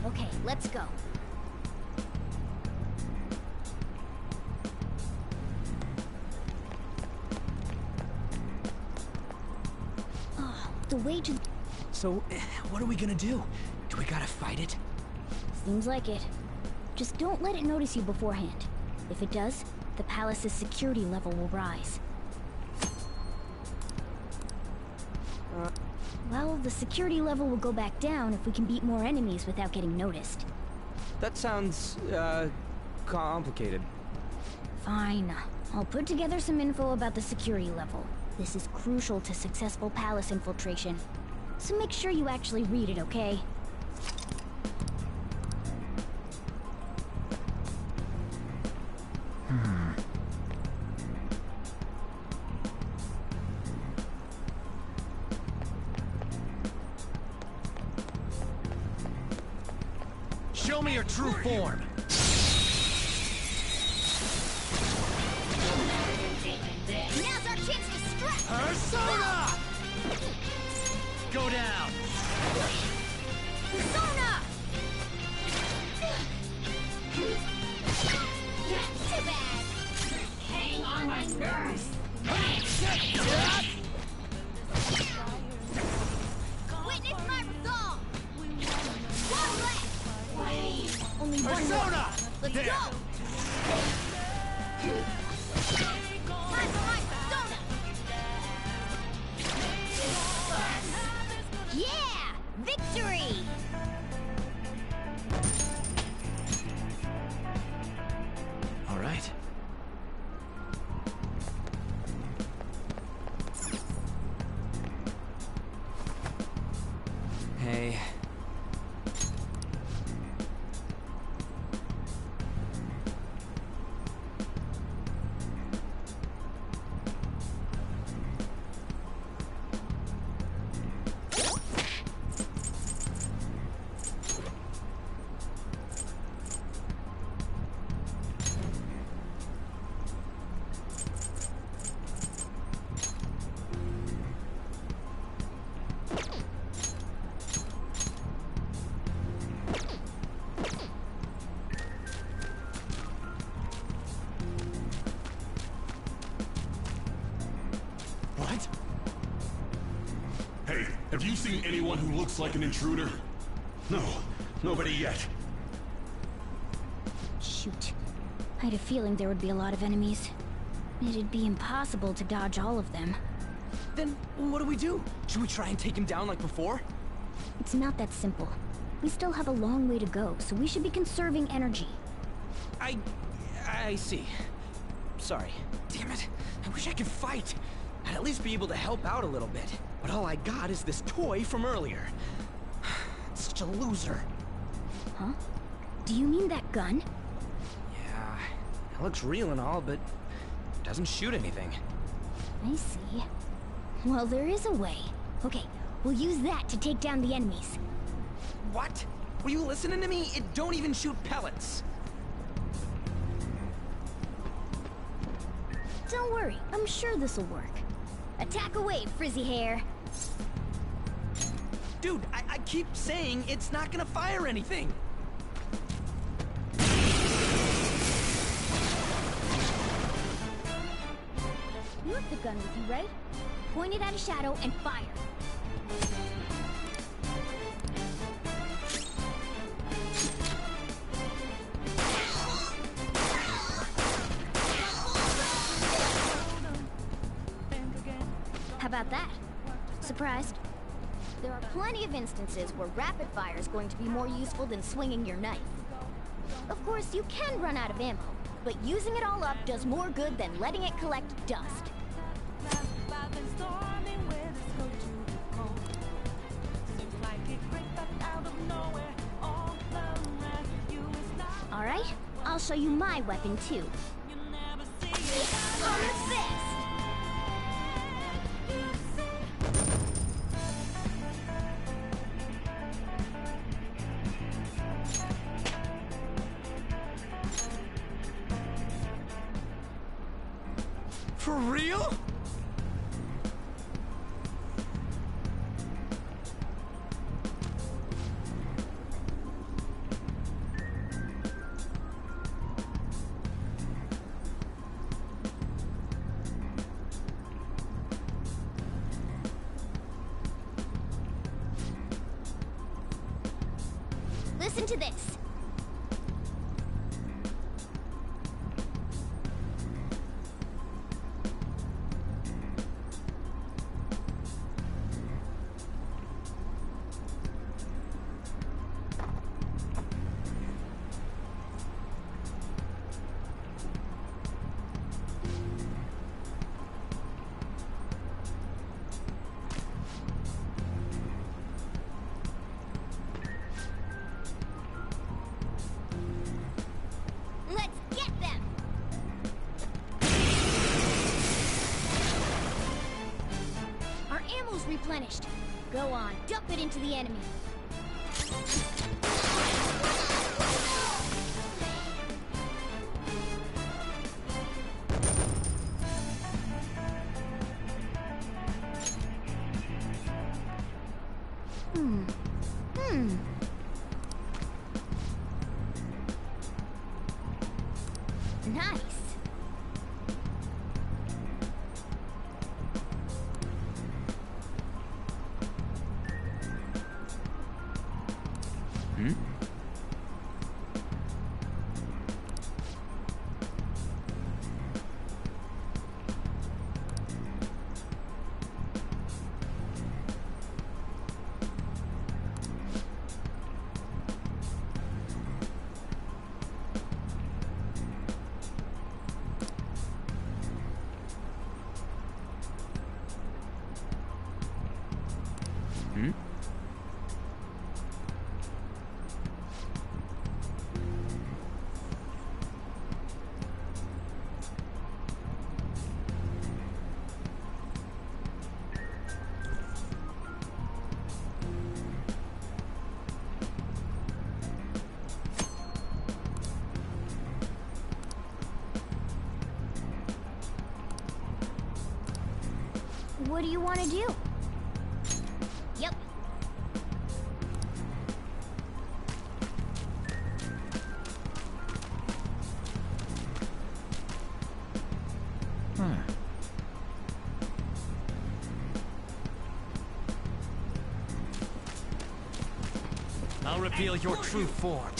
Okay, let's go. Oh, the way to... So, what are we gonna do? Do we gotta fight it? Seems like it. Just don't let it notice you beforehand. If it does, the palace's security level will rise. Well, the security level will go back down if we can beat more enemies without getting noticed. That sounds, complicated. Fine. I'll put together some info about the security level. This is crucial to successful palace infiltration. So make sure you actually read it, okay? Show me your true form! Now's our chance to strike! Persona! Go down! Persona! Too bad! Hang on my nerves! Witness my resolve! One left! Only one Persona! more. Let's There. go! Time for my persona! Yeah! Victory! All right. Hey. What? Hey, have you seen anyone who looks like an intruder? No, nobody yet. Shoot. I had a feeling there would be a lot of enemies. It'd be impossible to dodge all of them. Then what do we do? Should we try and take him down like before? It's not that simple. We still have a long way to go, so we should be conserving energy. I see. Sorry. Damn it. I wish I could fight. I'd at least be able to help out a little bit. But all I got is this toy from earlier. Such a loser. Huh? Do you mean that gun? Yeah, it looks real and all, but doesn't shoot anything. I see. Well, there is a way. Okay, we'll use that to take down the enemies. What? Were you listening to me? It don't even shoot pellets. Don't worry, I'm sure this'll work. Attack away, frizzy hair. Dude, I keep saying it's not gonna fire anything. You have the gun with you, right? Point it at a shadow and fire. How about that? Surprised? There are plenty of instances where rapid fire is going to be more useful than swinging your knife. Of course, you can run out of ammo, but using it all up does more good than letting it collect dust. Alright, I'll show you my weapon too. Common fist! For real? Listen to this. Let's get them! Our ammo's replenished. Go on, dump it into the enemy. Nice. Hmm? Hmm? What do you want to do? Yep. Huh. I'll reveal your true form.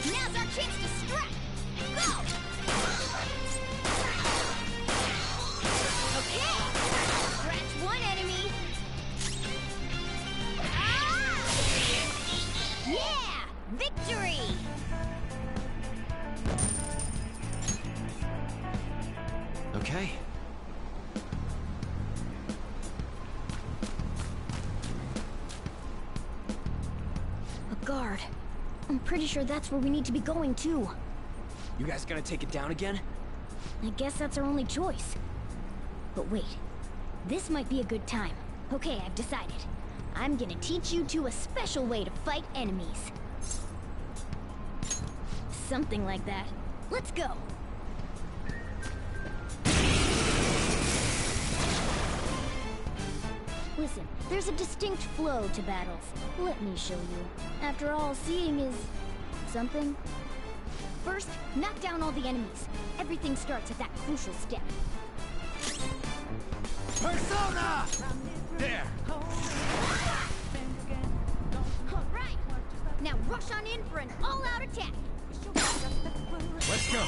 Now's our chance to strike! Go! Okay! Scratch one enemy! Ah! Yeah! Victory! Okay. A guard. I'm pretty sure that's where we need to be going, too. You guys gonna take it down again? I guess that's our only choice. But wait. This might be a good time. Okay, I've decided. I'm gonna teach you two a special way to fight enemies. Something like that. Let's go! Listen, there's a distinct flow to battles. Let me show you. After all, seeing is... something. First, knock down all the enemies. Everything starts at that crucial step. Persona! There! Alright! Now rush on in for an all-out attack! Let's go!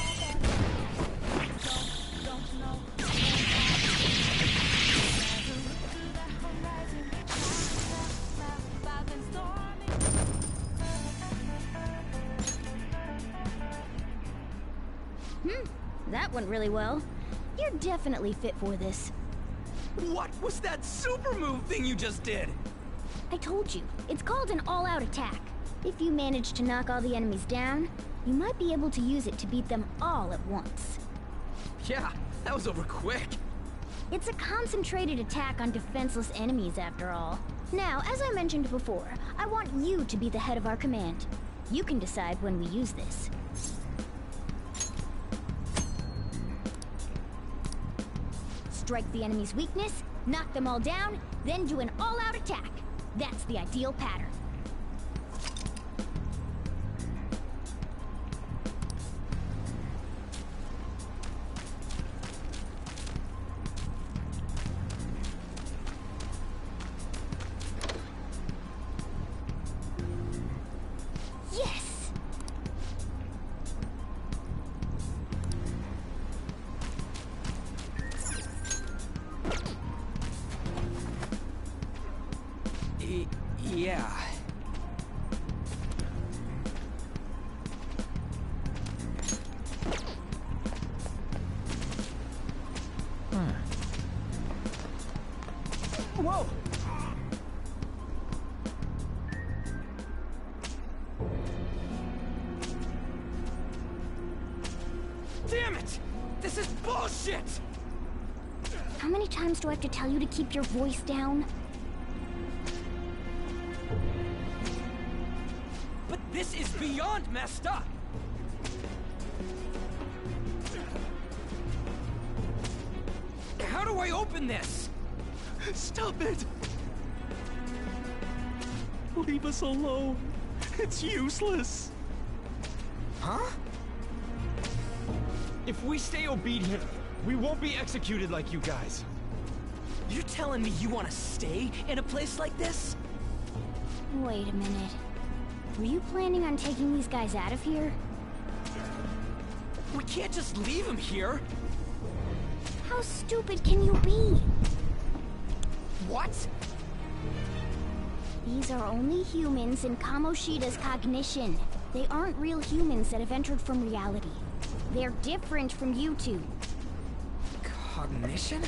That went really well. You're definitely fit for this. What was that super move thing you just did? I told you, it's called an all-out attack. If you manage to knock all the enemies down, you might be able to use it to beat them all at once. Yeah, that was over quick. It's a concentrated attack on defenseless enemies, after all. Now, as I mentioned before, I want you to be the head of our command. You can decide when we use this. strike the enemy's weakness, knock them all down, then do an all-out attack. That's the ideal pattern. Yes! Yeah. Whoa! Damn it! This is bullshit! How many times do I have to tell you to keep your voice down? But this is beyond messed up! How do I open this? Stop it! Leave us alone. It's useless. Huh? If we stay obedient, we won't be executed like you guys. You're telling me you want to stay in a place like this? Wait a minute. Were you planning on taking these guys out of here? We can't just leave him here. How stupid can you be? What? These are only humans in Kamoshida's cognition. They aren't real humans that have entered from reality. They're different from you two. Cognition?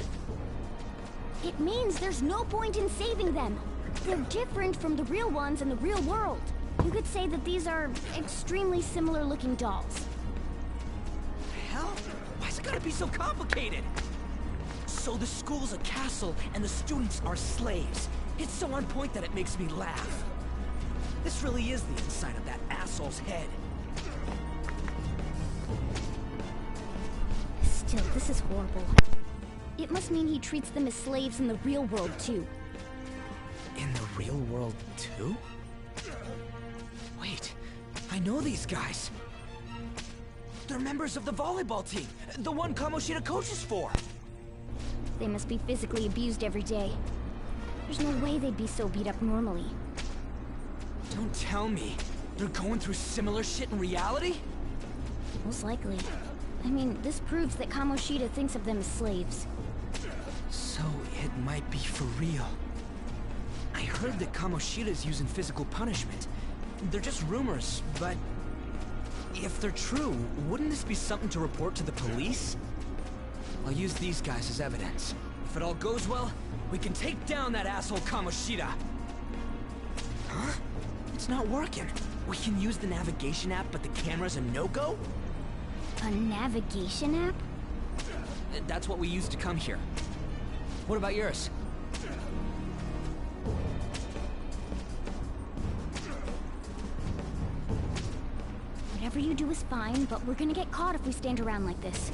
It means there's no point in saving them. They're different from the real ones in the real world. You could say that these are extremely similar looking dolls. Hell? Why's it gotta be so complicated? So the school's a castle and the students are slaves. It's so on point that it makes me laugh. This really is the inside of that asshole's head. Still, this is horrible. It must mean he treats them as slaves in the real world, too. In the real world, too? Wait, I know these guys. They're members of the volleyball team, the one Kamoshida coaches for. They must be physically abused every day. There's no way they'd be so beat up normally. Don't tell me. They're going through similar shit in reality? Most likely. I mean, this proves that Kamoshida thinks of them as slaves. So it might be for real. I heard that Kamoshida's using physical punishment. They're just rumors, but if they're true, wouldn't this be something to report to the police? I'll use these guys as evidence. If it all goes well, we can take down that asshole Kamoshida. Huh? It's not working. We can use the navigation app, but the camera's a no-go? A navigation app? That's what we used to come here. What about yours? Whatever you do is fine, but we're gonna get caught if we stand around like this.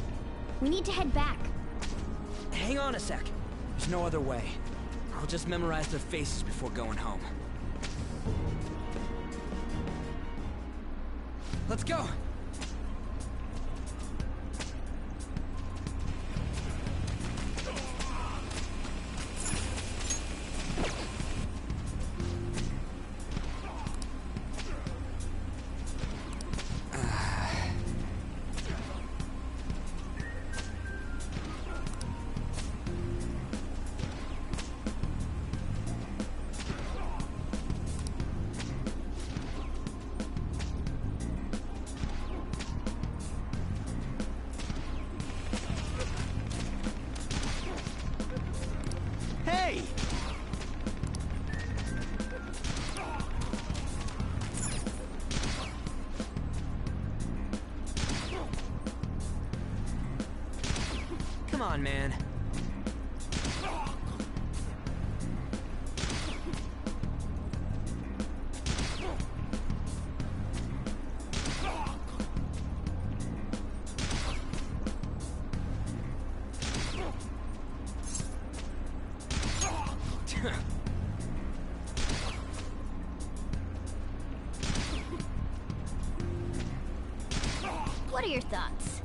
We need to head back. Hang on a sec. There's no other way. I'll just memorize their faces before going home. Let's go! Hey! Come on, man. What are your thoughts?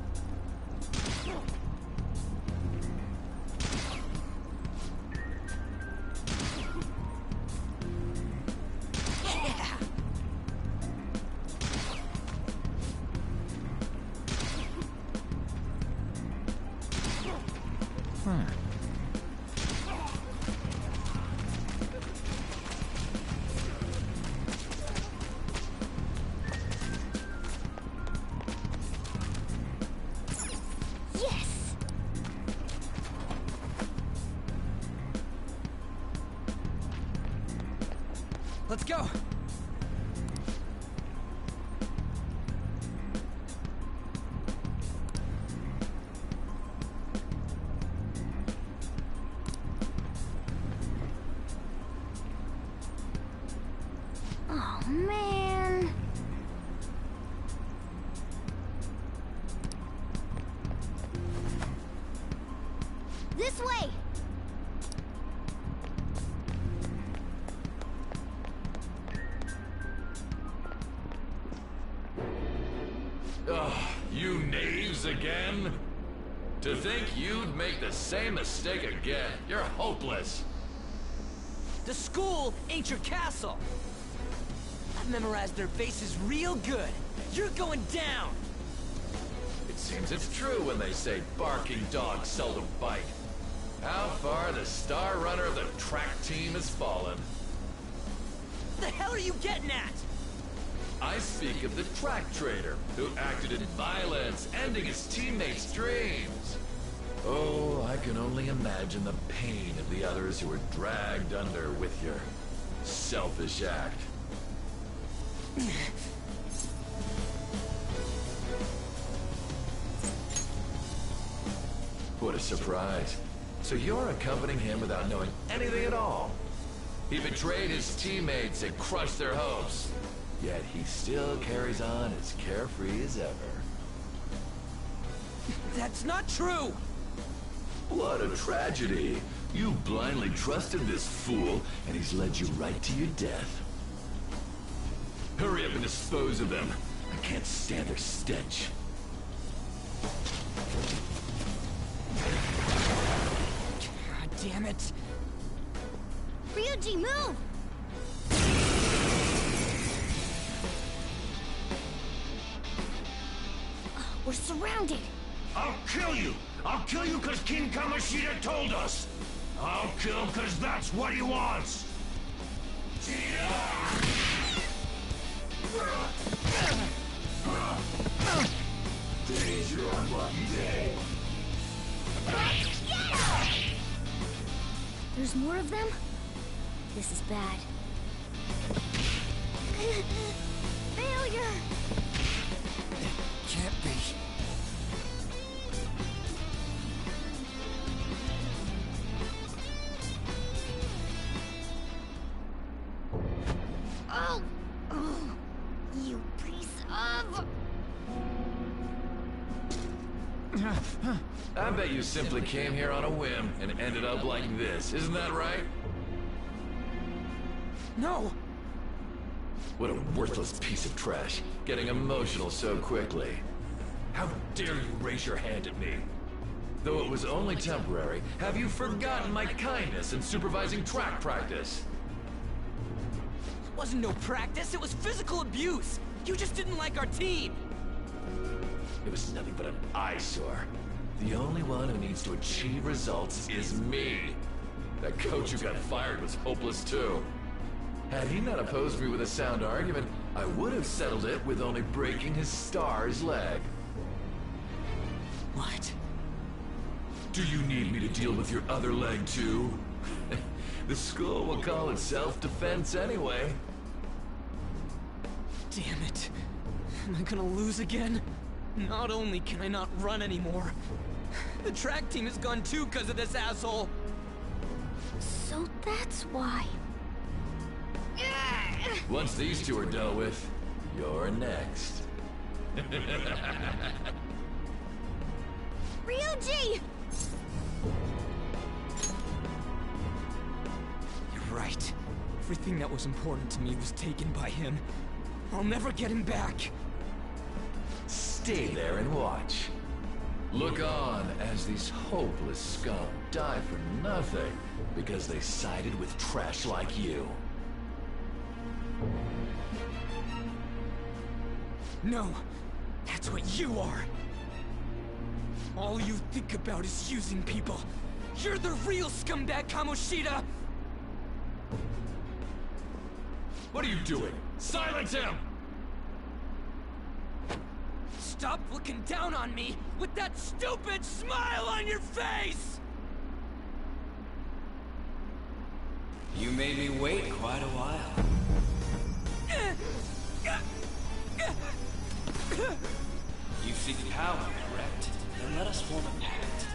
Yes! Let's go! Oh, man. This way! Ugh, you knaves again? To think you'd make the same mistake again. You're hopeless. The school ain't your castle! I've memorized their faces real good. You're going down! It seems it's true when they say barking dogs seldom bite. How far the star runner of the track team has fallen. What the hell are you getting at? I speak of the track trader, who acted in violence, ending his teammates' dreams. Oh, I can only imagine the pain of the others who were dragged under with your selfish act. What a surprise. So you're accompanying him without knowing anything at all. He betrayed his teammates and crushed their hopes. Yet he still carries on as carefree as ever. That's not true! What a tragedy. You blindly trusted this fool, and he's led you right to your death. Hurry up and dispose of them. I can't stand their stench. God damn it! Ryuji, move! We're surrounded! I'll kill you! I'll kill you because King Kamoshida told us! I'll kill him because that's what he wants! Today's your unlucky day! There's more of them? This is bad. Failure! Can't be. Oh! Oh! You piece of... I bet you simply came here on a whim and ended up like this, isn't that right? No! What a worthless piece of trash, getting emotional so quickly. How dare you raise your hand at me? Though it was only temporary, have you forgotten my kindness in supervising track practice? It wasn't no practice, it was physical abuse! You just didn't like our team! It was nothing but an eyesore. The only one who needs to achieve results is me. That coach who got fired was hopeless too. Had he not opposed me with a sound argument, I would have settled it with only breaking his star's leg. What? Do you need me to deal with your other leg too? The school will call it self-defense anyway. Damn it. Am I gonna lose again? Not only can I not run anymore, the track team is gone too because of this asshole! So that's why. Once these two are dealt with, you're next. Ryuji! You're right. Everything that was important to me was taken by him. I'll never get him back. stay there and watch. Look on as these hopeless scum die for nothing because they sided with trash like you. No, that's what you are. All you think about is using people. You're the real scumbag, Kamoshida! What are you doing? Silence him! Stop looking down on me with that stupid smile on your face! You made me wait quite a while. You seek power, correct? Then let us form a pact.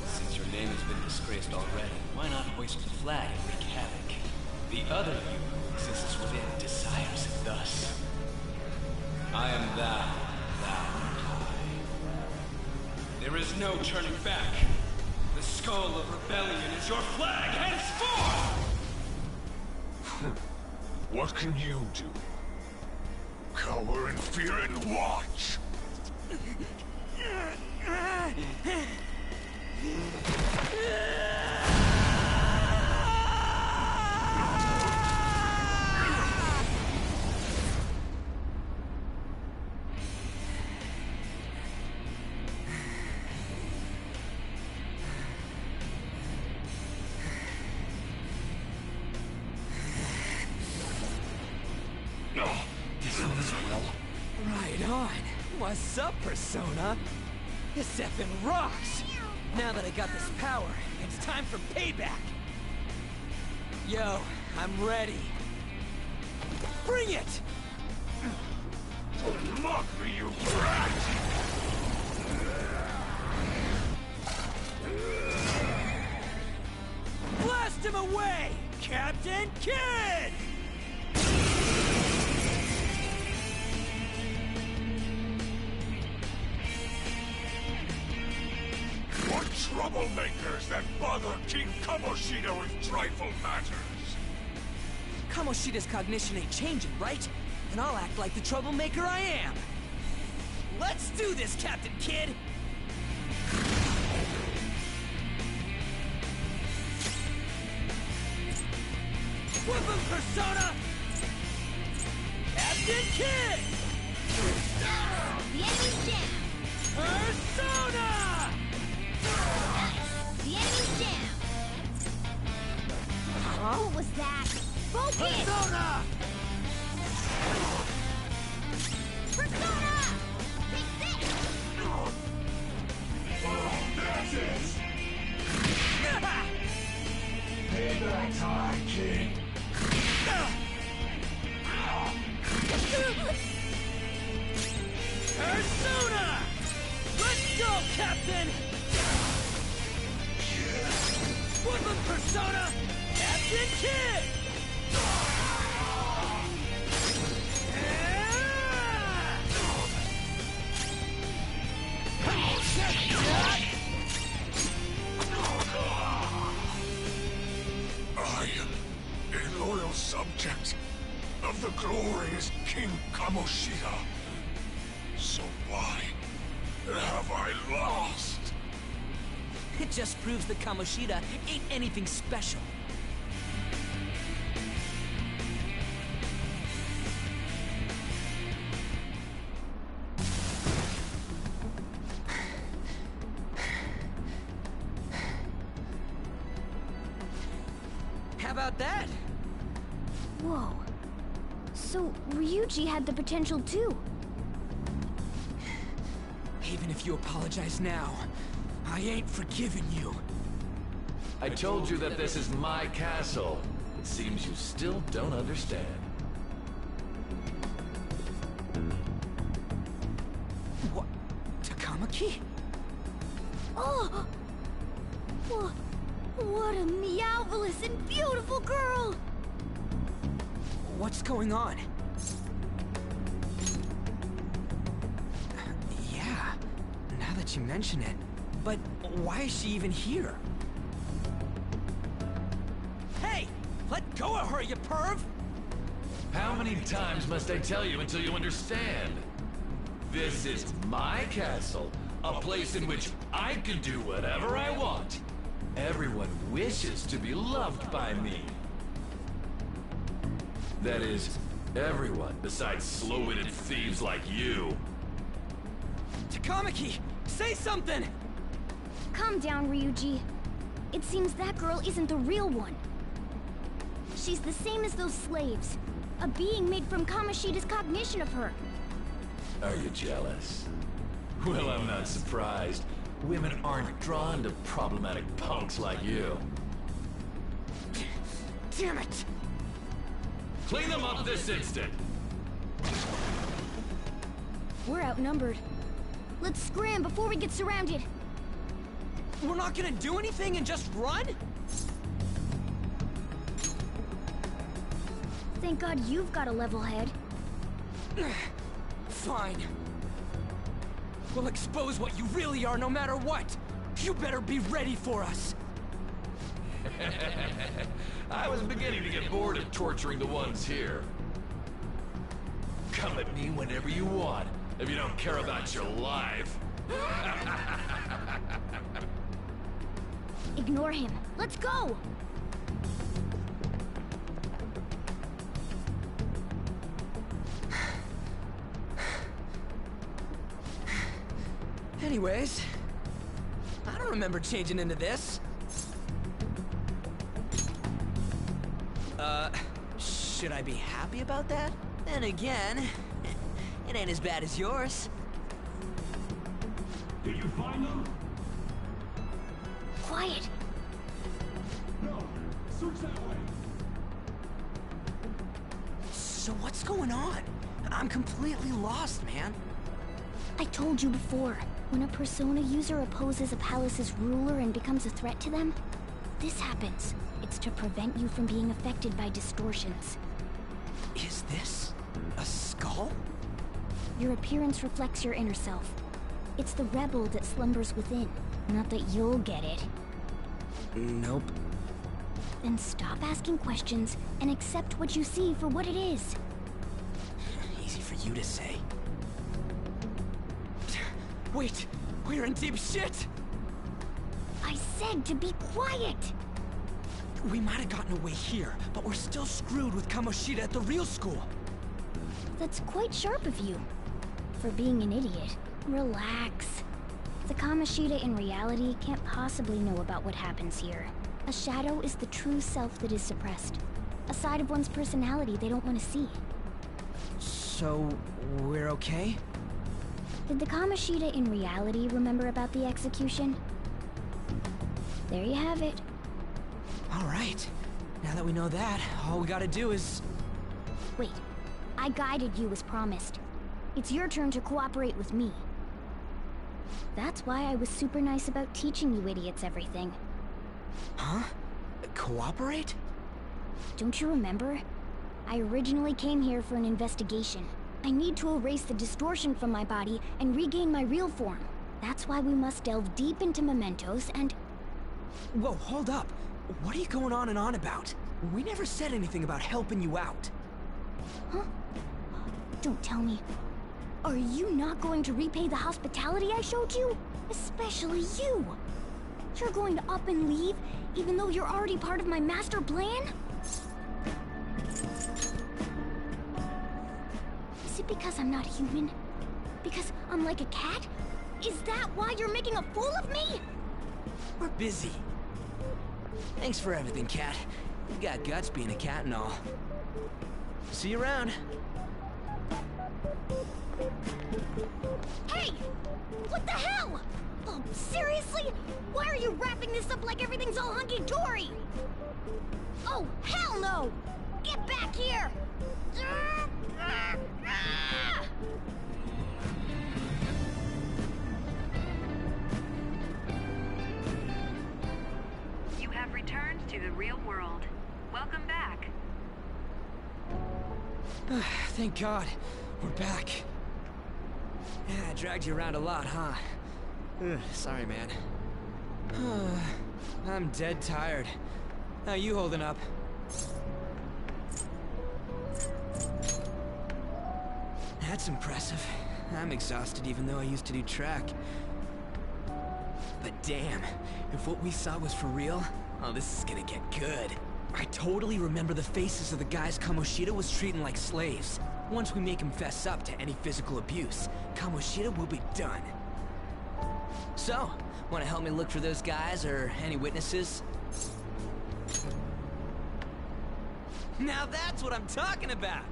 Since your name has been disgraced already, why not hoist the flag and wreak havoc? The other you who exists within desires it thus. I am thou, thou art I. There is no turning back. The skull of rebellion is your flag henceforth! What can you do? Cower in fear and watch! Right on. What's up, Persona? This effing rocks! Now that I got this power, it's time for payback! Yo, I'm ready. Bring it! Mock me, you brat! Blast him away, Captain Kidd! What troublemakers that bother King Kamoshida with trifle matters? Kamoshida's cognition ain't changing, right? And I'll act like the troublemaker I am. Let's do this, Captain Kidd! Whip him, Persona! Captain Kidd! The enemy's down. Persona! The enemy's down. What was that? Focus! Persona! Persona! Take this! That's it! Payback time, King! Persona! Let's go, Captain! Whip him, Persona! Captain Kidd! I am a loyal subject of the glorious King Kamoshida. So why have I lost? It just proves that Kamoshida ain't anything special. How about that? Whoa. So, Ryuji had the potential too. Even if you apologize now, I ain't forgiving you. I told you that this is my castle. It seems you still don't understand. What? Takamaki? Oh! What a meowvelous and beautiful girl! What's going on? Yeah, now that you mention it. But why is she even here? Hey! Let go of her, you perv! How many times must I tell you until you understand? This is my castle, a place in which I can do whatever I want. Everyone wishes to be loved by me. That is, everyone besides slow-witted thieves like you. Takamaki, say something! Calm down, Ryuji. It seems that girl isn't the real one. She's the same as those slaves. A being made from Kamoshida's cognition of her. Are you jealous? Well, I'm not surprised. Women aren't drawn to problematic punks like you. Damn it! Clean them up this instant! We're outnumbered. Let's scram before we get surrounded. We're not gonna do anything and just run? Thank God you've got a level head. Fine. We'll expose what you really are no matter what. You better be ready for us. I was beginning to get bored of torturing the ones here. Come at me whenever you want, if you don't care about your life. Ignore him. Let's go! Anyways, I don't remember changing into this. Should I be happy about that? Then again, it ain't as bad as yours. Did you find them? Quiet! No. Search that way. So what's going on? I'm completely lost, man. I told you before, when a Persona user opposes a palace's ruler and becomes a threat to them, this happens. It's to prevent you from being affected by distortions. Is this a skull? Your appearance reflects your inner self. It's the rebel that slumbers within, not that you'll get it. Nope. Then stop asking questions and accept what you see for what it is. Easy for you to say. Wait, we're in deep shit! I said to be quiet! We might have gotten away here, but we're still screwed with Kamoshida at the real school. That's quite sharp of you. For being an idiot. Relax. The Kamoshida in reality can't possibly know about what happens here. A shadow is the true self that is suppressed. A side of one's personality they don't want to see. So, we're okay? Did the Kamoshida in reality remember about the execution? There you have it. Alright. Now that we know that, all we gotta do is... Wait. I guided you as promised. It's your turn to cooperate with me. That's why I was super nice about teaching you idiots everything. Huh? Cooperate? Don't you remember? I originally came here for an investigation. I need to erase the distortion from my body and regain my real form. That's why we must delve deep into mementos and... Whoa, hold up. What are you going on and on about? We never said anything about helping you out. Huh? Don't tell me. Are you not going to repay the hospitality I showed you? Especially you! You're going to up and leave, even though you're already part of my master plan? Is it because I'm not human? Because I'm like a cat? Is that why you're making a fool of me? We're busy. Thanks for everything, Cat. You got guts being a cat and all. See you around. Hey! What the hell? Oh, seriously? Why are you wrapping this up like everything's all hunky-dory? Oh, hell no! Get back here! You have returned to the real world. Welcome back. Thank God. We're back. Yeah, I dragged you around a lot, huh? Sorry, man. I'm dead tired. How you holding up? That's impressive. I'm exhausted even though I used to do track. But damn, if what we saw was for real, oh, this is gonna get good. I totally remember the faces of the guys Kamoshida was treating like slaves. Once we make him fess up to any physical abuse, Kamoshida will be done. So, wanna help me look for those guys or any witnesses? Now that's what I'm talking about!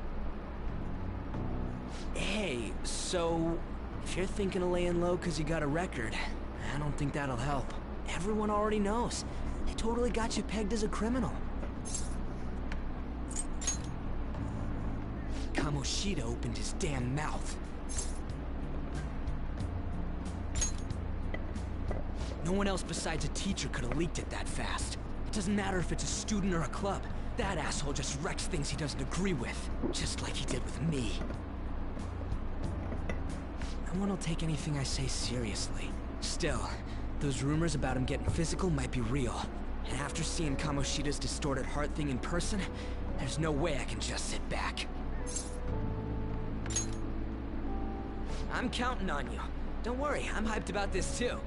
Hey, so if you're thinking of laying low because you got a record, I don't think that'll help. Everyone already knows. They totally got you pegged as a criminal. Kamoshida opened his damn mouth. No one else besides a teacher could have leaked it that fast. It doesn't matter if it's a student or a club. That asshole just wrecks things he doesn't agree with, just like he did with me. No one will take anything I say seriously. Still, those rumors about him getting physical might be real. And after seeing Kamoshida's distorted heart thing in person, there's no way I can just sit back. I'm counting on you. Don't worry, I'm hyped about this too.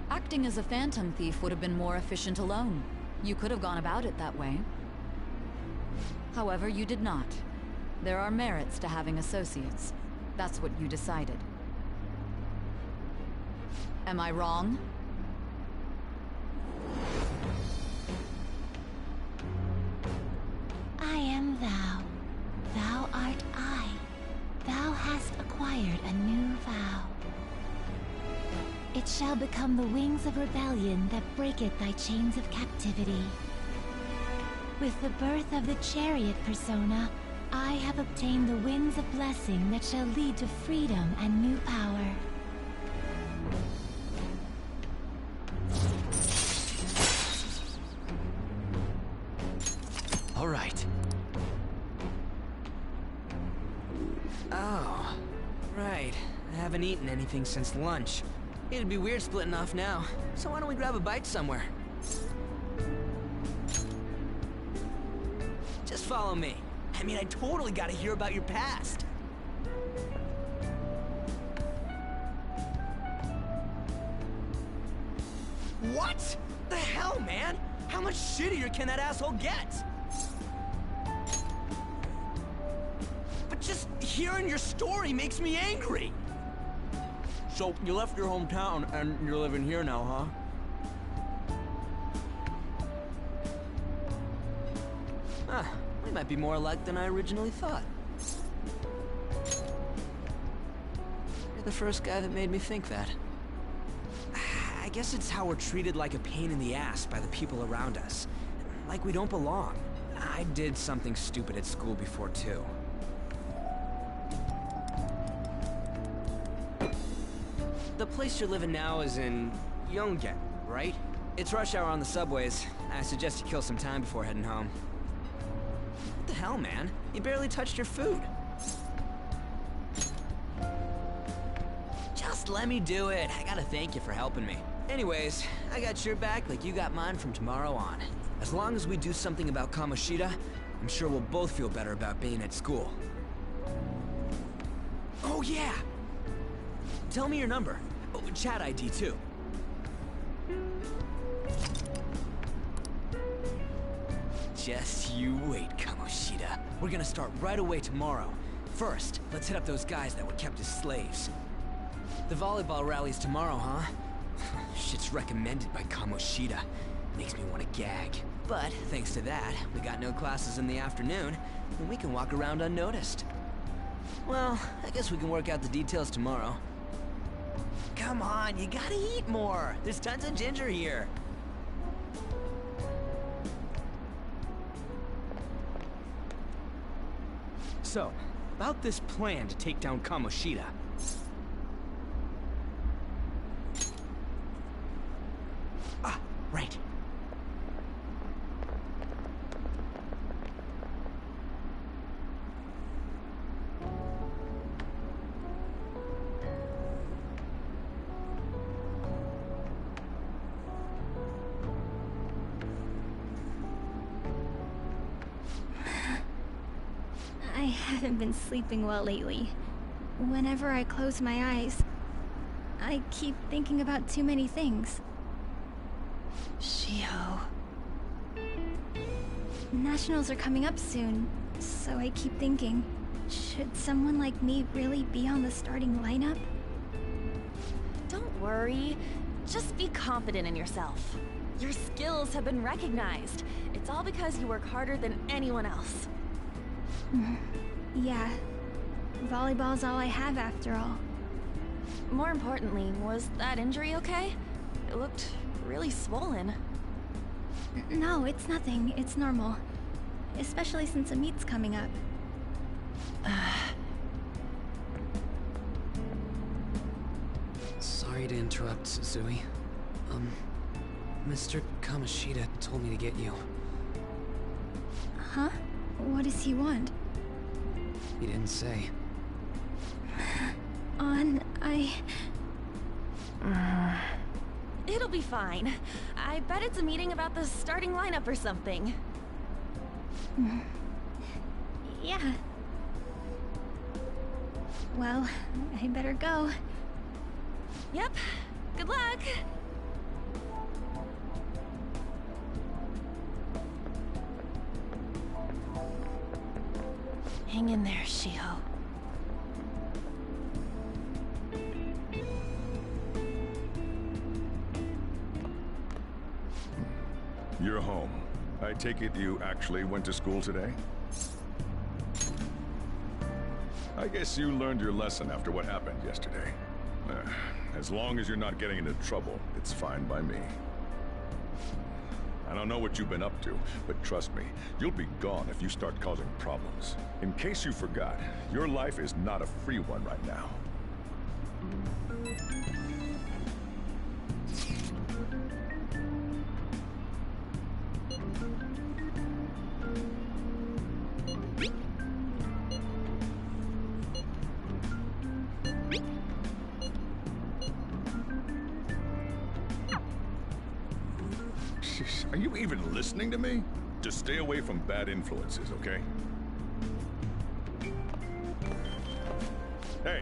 Acting as a phantom thief would have been more efficient alone. You could have gone about it that way. However, you did not. There are merits to having associates. That's what you decided. Am I wrong? I am thou. Thou art I. Thou hast acquired a new vow. It shall become the wings of rebellion that breaketh thy chains of captivity. With the birth of the chariot persona, I have obtained the winds of blessing that shall lead to freedom and new power. All right. Oh, right. I haven't eaten anything since lunch. It'd be weird splitting off now, so why don't we grab a bite somewhere? Just follow me. I mean, I totally gotta hear about your past. What? The hell, man? How much shittier can that asshole get? But just hearing your story makes me angry. So, you left your hometown, and you're living here now, huh? Ah, we might be more alike than I originally thought. You're the first guy that made me think that. I guess it's how we're treated like a pain in the ass by the people around us. Like we don't belong. I did something stupid at school before, too. The place you're living now is in Yongen, right? It's rush hour on the subways. I suggest you kill some time before heading home. What the hell, man? You barely touched your food. Just let me do it. I gotta thank you for helping me. Anyways, I got your back like you got mine from tomorrow on. As long as we do something about Kamoshida, I'm sure we'll both feel better about being at school. Oh yeah! Tell me your number. Oh, chat ID too. Just you wait, Kamoshida. We're gonna start right away tomorrow. First, let's hit up those guys that were kept as slaves. The volleyball rally's tomorrow, huh? Shit's recommended by Kamoshida. Makes me want to gag. But thanks to that, we got no classes in the afternoon, and we can walk around unnoticed. Well, I guess we can work out the details tomorrow. Come on, you gotta eat more. There's tons of ginger here. So, about this plan to take down Kamoshida. Ah, right. haven't been sleeping well lately. Whenever I close my eyes, I keep thinking about too many things. Shiho. Nationals are coming up soon, so I keep thinking, should someone like me really be on the starting lineup? Don't worry. Just be confident in yourself. Your skills have been recognized. It's all because you work harder than anyone else. Yeah. Volleyball's all I have after all. More importantly, was that injury okay? It looked really swollen. No, it's nothing. It's normal. Especially since a meet's coming up. Sorry to interrupt, Suzui. Mr. Kamoshida told me to get you. Huh? What does he want? He didn't say. It'll be fine. I bet it's a meeting about the starting lineup or something. Yeah. Well, I better go. Yep. Good luck! Hang in there, Shiho. You're home. I take it you actually went to school today? I guess you learned your lesson after what happened yesterday. As long as you're not getting into trouble, it's fine by me. I don't know what you've been up to, but trust me, you'll be gone if you start causing problems. In case you forgot, your life is not a free one right now. Are you even listening to me? Just stay away from bad influences, okay? Hey,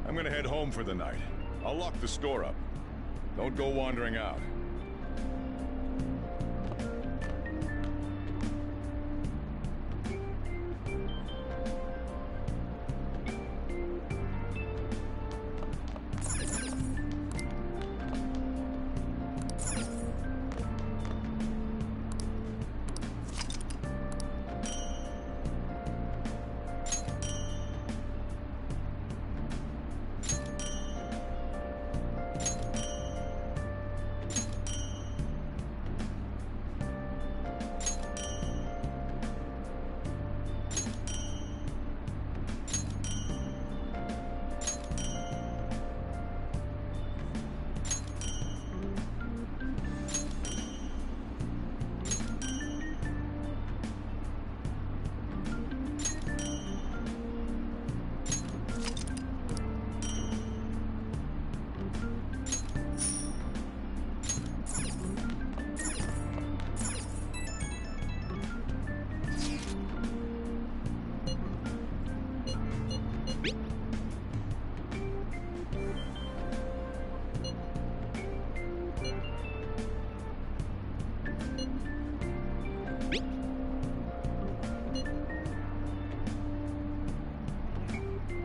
I'm gonna head home for the night. I'll lock the store up. Don't go wandering out.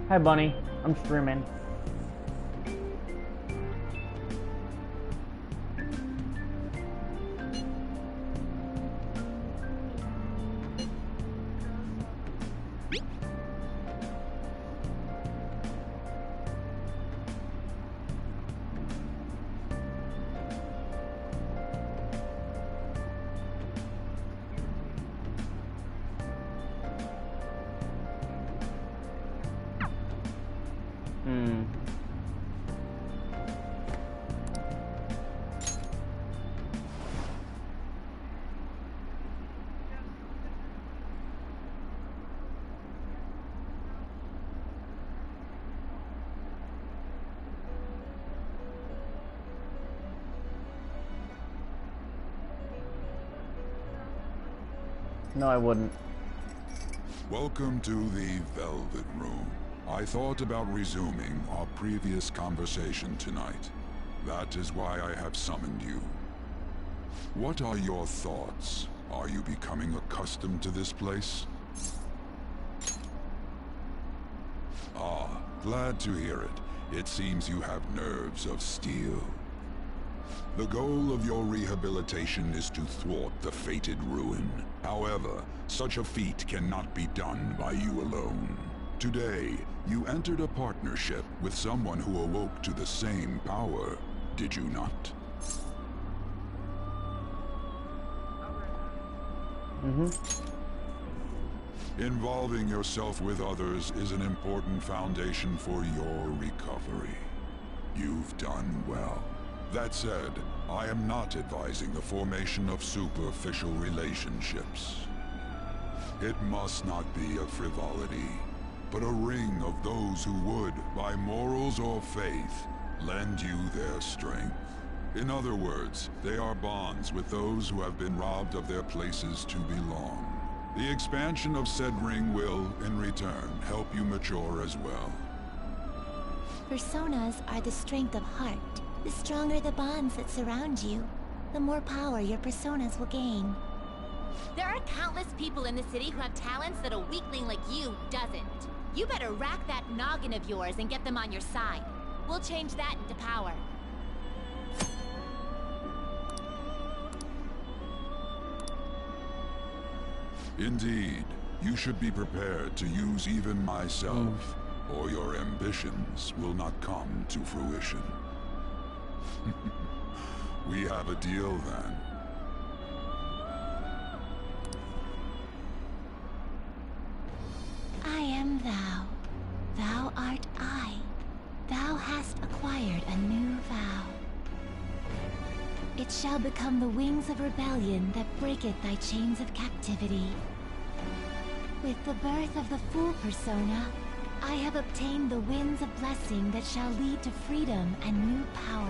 Hi, Bunny. I'm streaming. No, I wouldn't. Welcome to the Velvet Room. I thought about resuming our previous conversation tonight. That is why I have summoned you. What are your thoughts? Are you becoming accustomed to this place? Ah, glad to hear it. It seems you have nerves of steel. The goal of your rehabilitation is to thwart the fated ruin. However, such a feat cannot be done by you alone. Today, you entered a partnership with someone who awoke to the same power, did you not? Involving yourself with others is an important foundation for your recovery. You've done well. That said, I am not advising the formation of superficial relationships. It must not be a frivolity, but a ring of those who would, by morals or faith, lend you their strength. In other words, they are bonds with those who have been robbed of their places to belong. The expansion of said ring will, in return, help you mature as well. Personas are the strength of heart. The stronger the bonds that surround you, the more power your personas will gain. There are countless people in the city who have talents that a weakling like you doesn't. You better rack that noggin of yours and get them on your side. We'll change that into power. Indeed, you should be prepared to use even myself, or your ambitions will not come to fruition. We have a deal then. I am thou. Thou art I. Thou hast acquired a new vow. It shall become the wings of rebellion that breaketh thy chains of captivity. With the birth of the Fool persona, I have obtained the winds of blessing that shall lead to freedom and new power.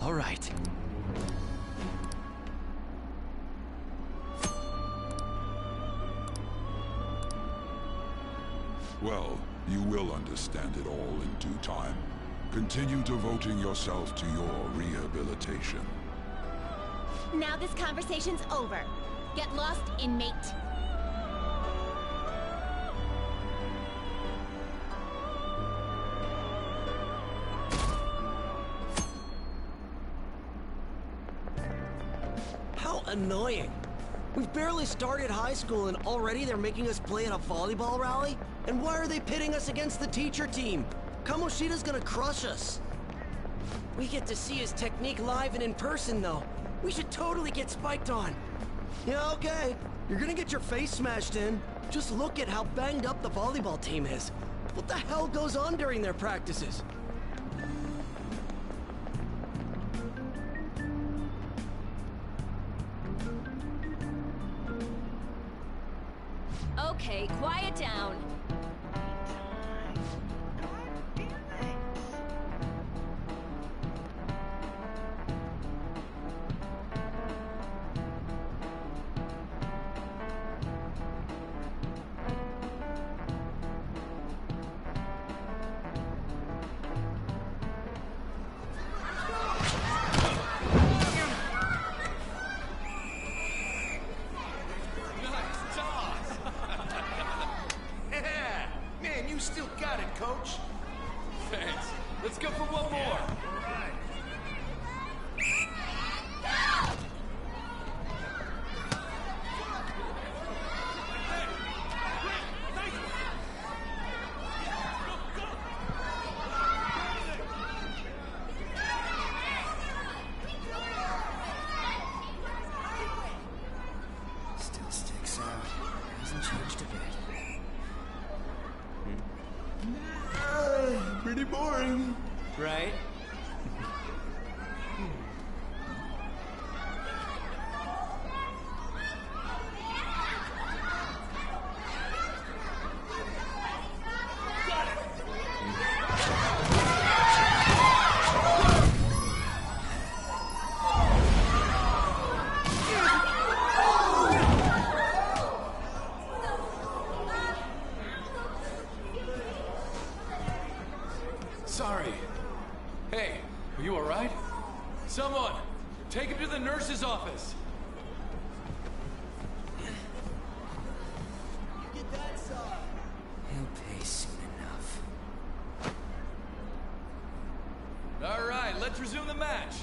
All right. Well, you will understand it all in due time. Continue devoting yourself to your rehabilitation. Now this conversation's over. Get lost, inmate. How annoying. We've barely started high school and already they're making us play at a volleyball rally? And why are they pitting us against the teacher team? Kamoshida's gonna crush us. We get to see his technique live and in person, though. We should totally get spiked on. Yeah, okay. You're gonna get your face smashed in. Just look at how banged up the volleyball team is. What the hell goes on during their practices? Okay, quiet down. Still got it, coach. Thanks. Let's go for one more. Still sticks out. Hasn't changed a bit. Pretty boring. Right? Sorry. Hey, are you alright? Someone, take him to the nurse's office. He'll pay soon enough. Alright, let's resume the match.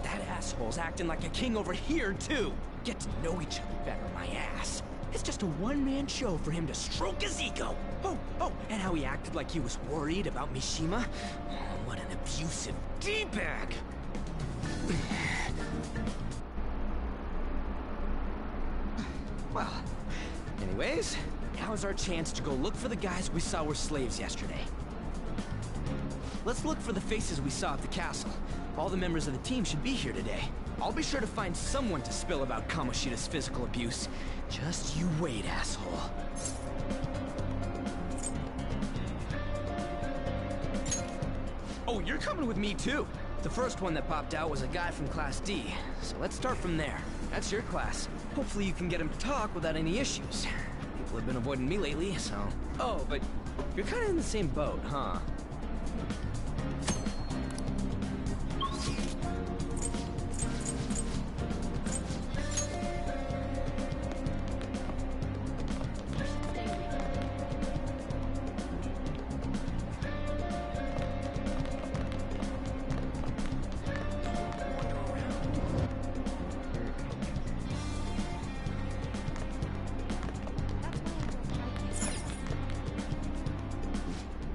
That asshole's acting like a king over here, too. Get to know each other better, my ass. It's just a one-man show for him to stroke his ego. Oh, and how he acted like he was worried about Mishima. Oh, what an abusive D-bag. Well, anyways, now's our chance to go look for the guys we saw were slaves yesterday. Let's look for the faces we saw at the castle. All the members of the team should be here today. I'll be sure to find someone to spill about Kamoshida's physical abuse. Just you wait, asshole. Oh, you're coming with me too. The first one that popped out was a guy from Class D, so let's start from there. That's your class. Hopefully you can get him to talk without any issues. People have been avoiding me lately, so... Oh, but you're kind of in the same boat, huh?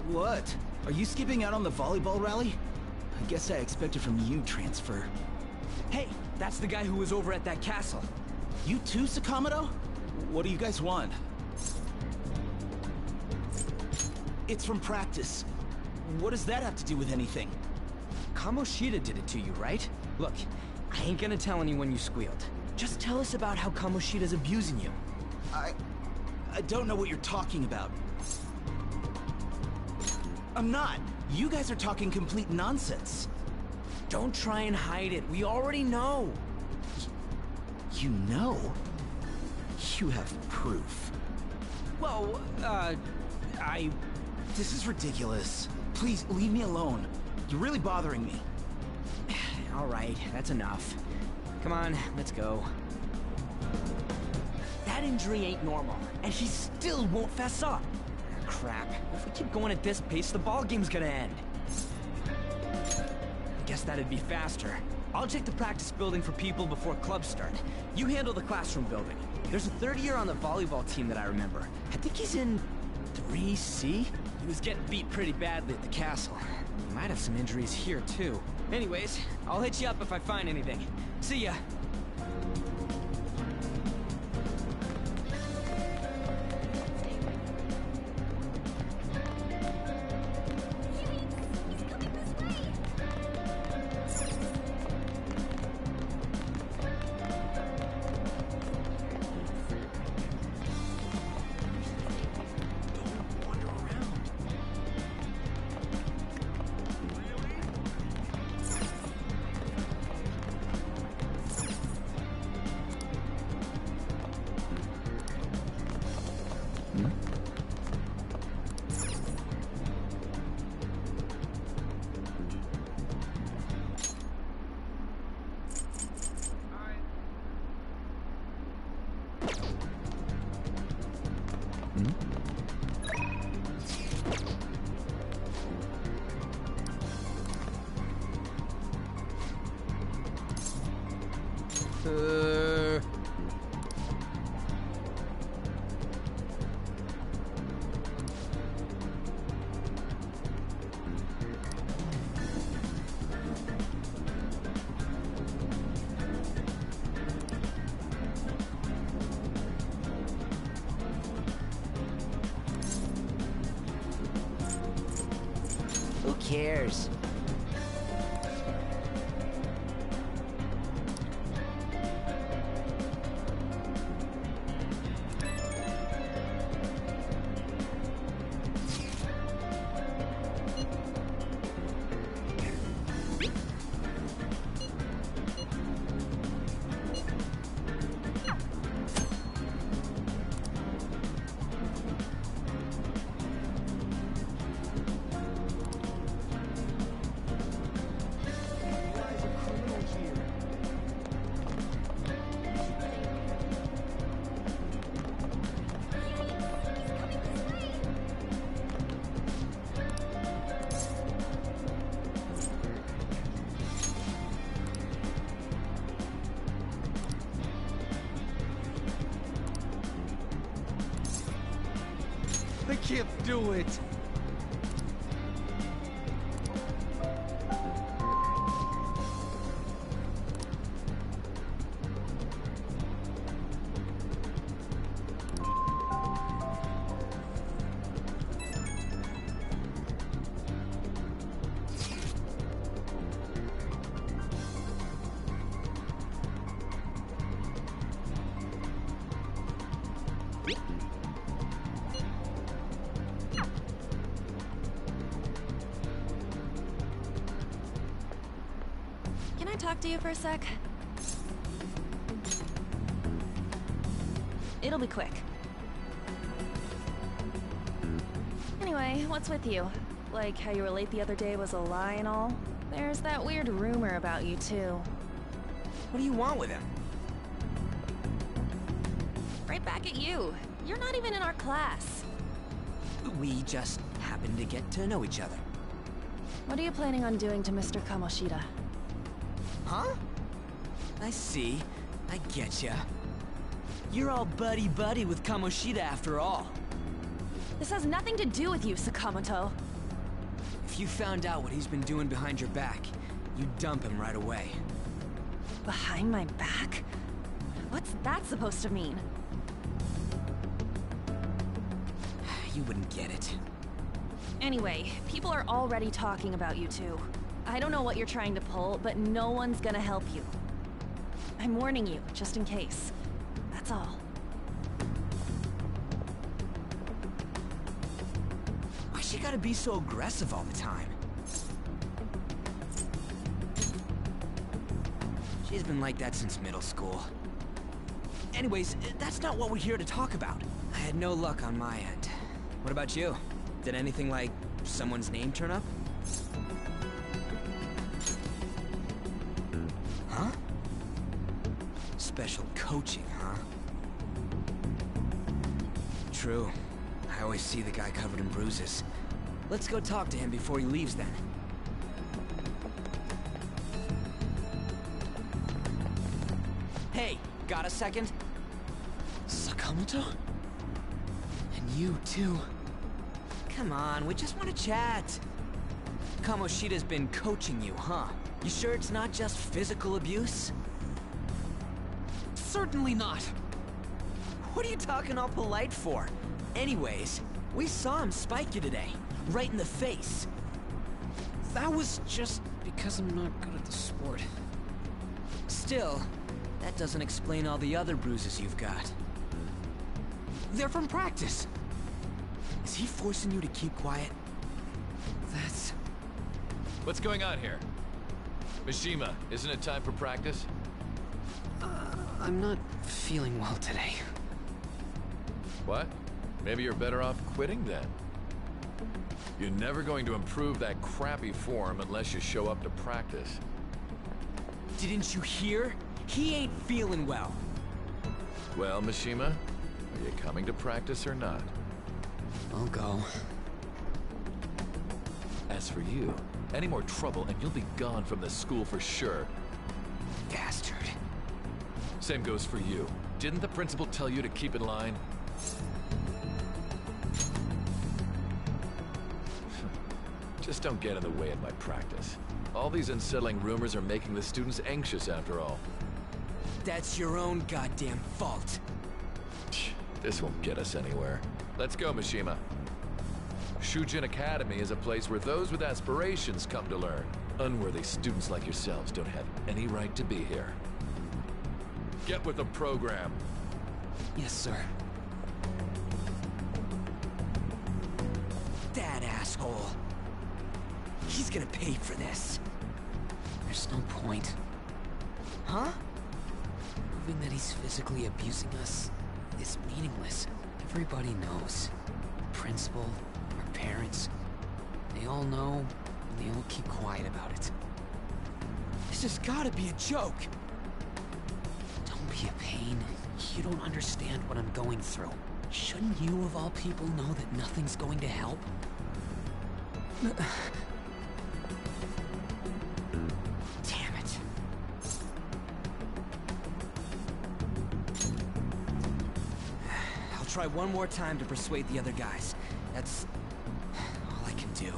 What? Are you skipping out on the volleyball rally? I guess I expected from you, Transfer. Hey, that's the guy who was over at that castle. You too, Sakamoto? What do you guys want? It's from practice. What does that have to do with anything? Kamoshida did it to you, right? Look, I ain't gonna tell anyone you squealed. Just tell us about how Kamoshida's abusing you. I don't know what you're talking about. I'm not. You guys are talking complete nonsense. Don't try and hide it. We already know. You know? You have proof. Well, This is ridiculous. Please, leave me alone. You're really bothering me. All right, that's enough. Come on, let's go. That injury ain't normal, and he still won't fess up. Crap. If we keep going at this pace, the ball game's gonna end. I guess that'd be faster. I'll check the practice building for people before clubs start. You handle the classroom building. There's a third year on the volleyball team that I remember. I think he's in 3C? He was getting beat pretty badly at the castle. He might have some injuries here, too. Anyways, I'll hit you up if I find anything. See ya. Who cares? can't do it. Can I talk to you for a sec? It'll be quick. Anyway, what's with you? Like how you were late the other day was a lie and all? There's that weird rumor about you, too. What do you want with him? Right back at you. You're not even in our class. We just happen to get to know each other. What are you planning on doing to Mr. Kamoshida? Huh? I see. I getcha. You're all buddy-buddy with Kamoshida after all. This has nothing to do with you, Sakamoto. If you found out what he's been doing behind your back, you'd dump him right away. Behind my back? What's that supposed to mean? You wouldn't get it. Anyway, people are already talking about you two. I don't know what you're trying to pull, but no one's gonna help you. I'm warning you, just in case. That's all. Why she gotta be so aggressive all the time? She's been like that since middle school. Anyways, that's not what we're here to talk about. I had no luck on my end. What about you? Did anything like someone's name turn up? Huh? Special coaching, huh? True. I always see the guy covered in bruises. Let's go talk to him before he leaves then. Hey, got a second? Sakamoto? And you too. Come on, we just want to chat. Kamoshida's been coaching you, huh? You sure it's not just physical abuse? Certainly not. What are you talking all polite for? Anyways, we saw him spike you today, right in the face. That was just because I'm not good at the sport. Still, that doesn't explain all the other bruises you've got. They're from practice. Is he forcing you to keep quiet? That's... What's going on here? Mishima, isn't it time for practice? I'm not feeling well today. What? Maybe you're better off quitting then. You're never going to improve that crappy form unless you show up to practice. Didn't you hear? He ain't feeling well. Well, Mishima, are you coming to practice or not? I'll go. As for you, any more trouble and you'll be gone from this school for sure. Bastard. Same goes for you. Didn't the principal tell you to keep in line? Just don't get in the way of my practice. All these unsettling rumors are making the students anxious after all. That's your own goddamn fault. This won't get us anywhere. Let's go, Mishima. Shujin Academy is a place where those with aspirations come to learn. Unworthy students like yourselves don't have any right to be here. Get with the program. Yes, sir. That asshole. He's gonna pay for this. There's no point. Huh? Proving that he's physically abusing us is meaningless. Everybody knows. The principal, our parents, they all know, and they all keep quiet about it. This has gotta be a joke. Don't be a pain. You don't understand what I'm going through. Shouldn't you, of all people, know that nothing's going to help? Damn it. I'll try one more time to persuade the other guys, That's all I can do.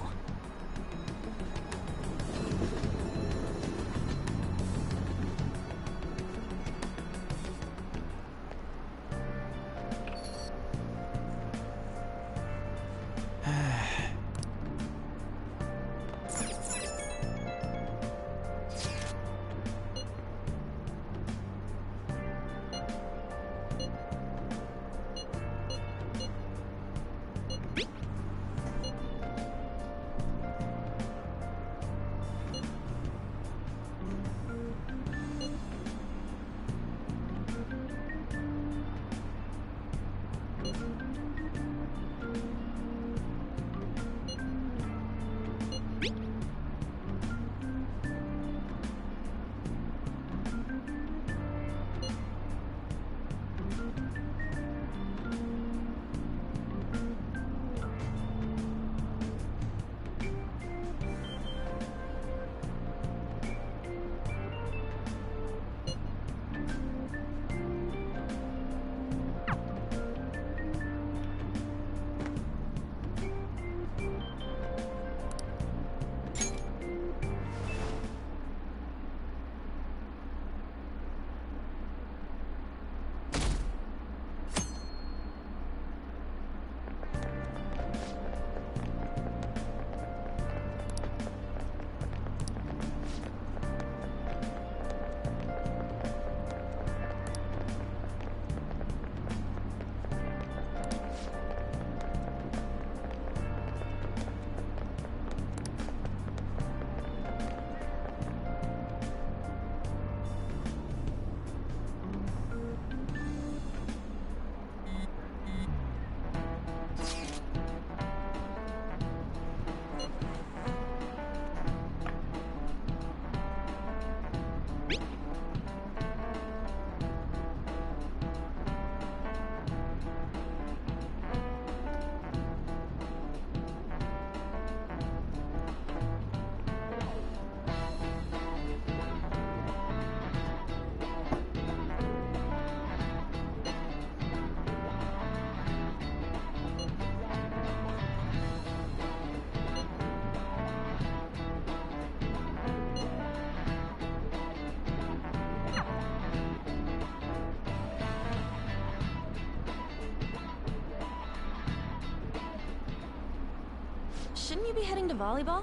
Shouldn't you be heading to volleyball?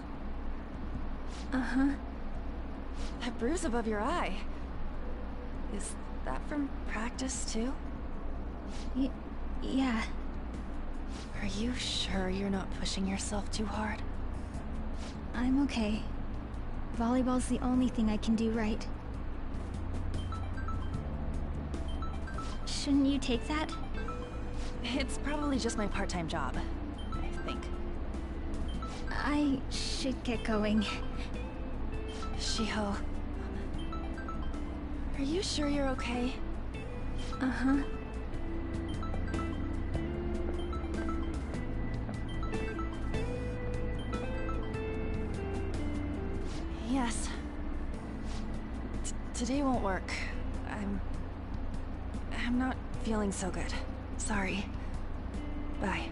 Uh-huh. That bruise above your eye. Is that from practice, too? Yeah. Are you sure you're not pushing yourself too hard? I'm okay. Volleyball's the only thing I can do right. Shouldn't you take that? It's probably just my part-time job, I think. I should get going. Shiho. Are you sure you're okay? Uh-huh. Yes. Today won't work. I'm not feeling so good. Sorry. Bye.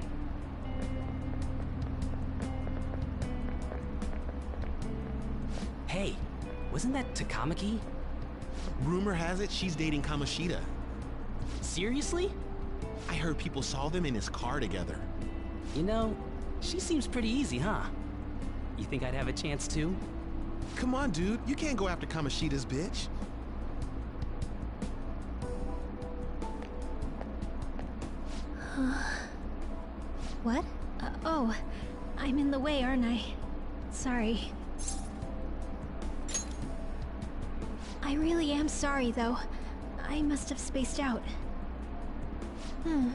Hey, wasn't that Takamaki? Rumor has it she's dating Kamoshida. Seriously? I heard people saw them in his car together. You know, she seems pretty easy, huh? You think I'd have a chance too? Come on, dude. You can't go after Kamoshida's bitch. What? Oh, I'm in the way, aren't I? Sorry. I really am sorry, though. I must have spaced out. You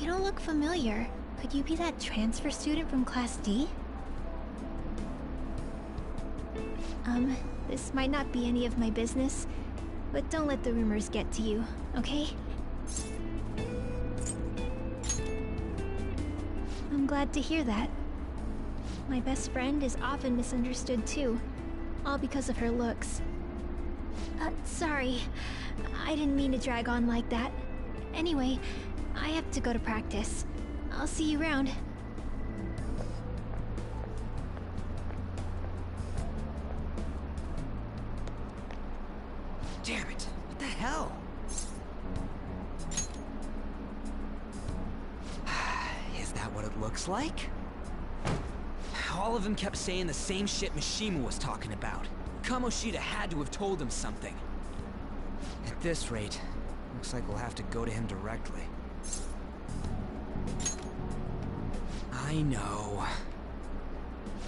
don't look familiar. Could you be that transfer student from Class D? This might not be any of my business, but don't let the rumors get to you, okay? I'm glad to hear that. My best friend is often misunderstood too, all because of her looks. Sorry. I didn't mean to drag on like that. Anyway, I have to go to practice. I'll see you around. Damn it. What the hell? Is that what it looks like? All of them kept saying the same shit Mishima was talking about. Kamoshida had to have told him something. At this rate, looks like we'll have to go to him directly. I know.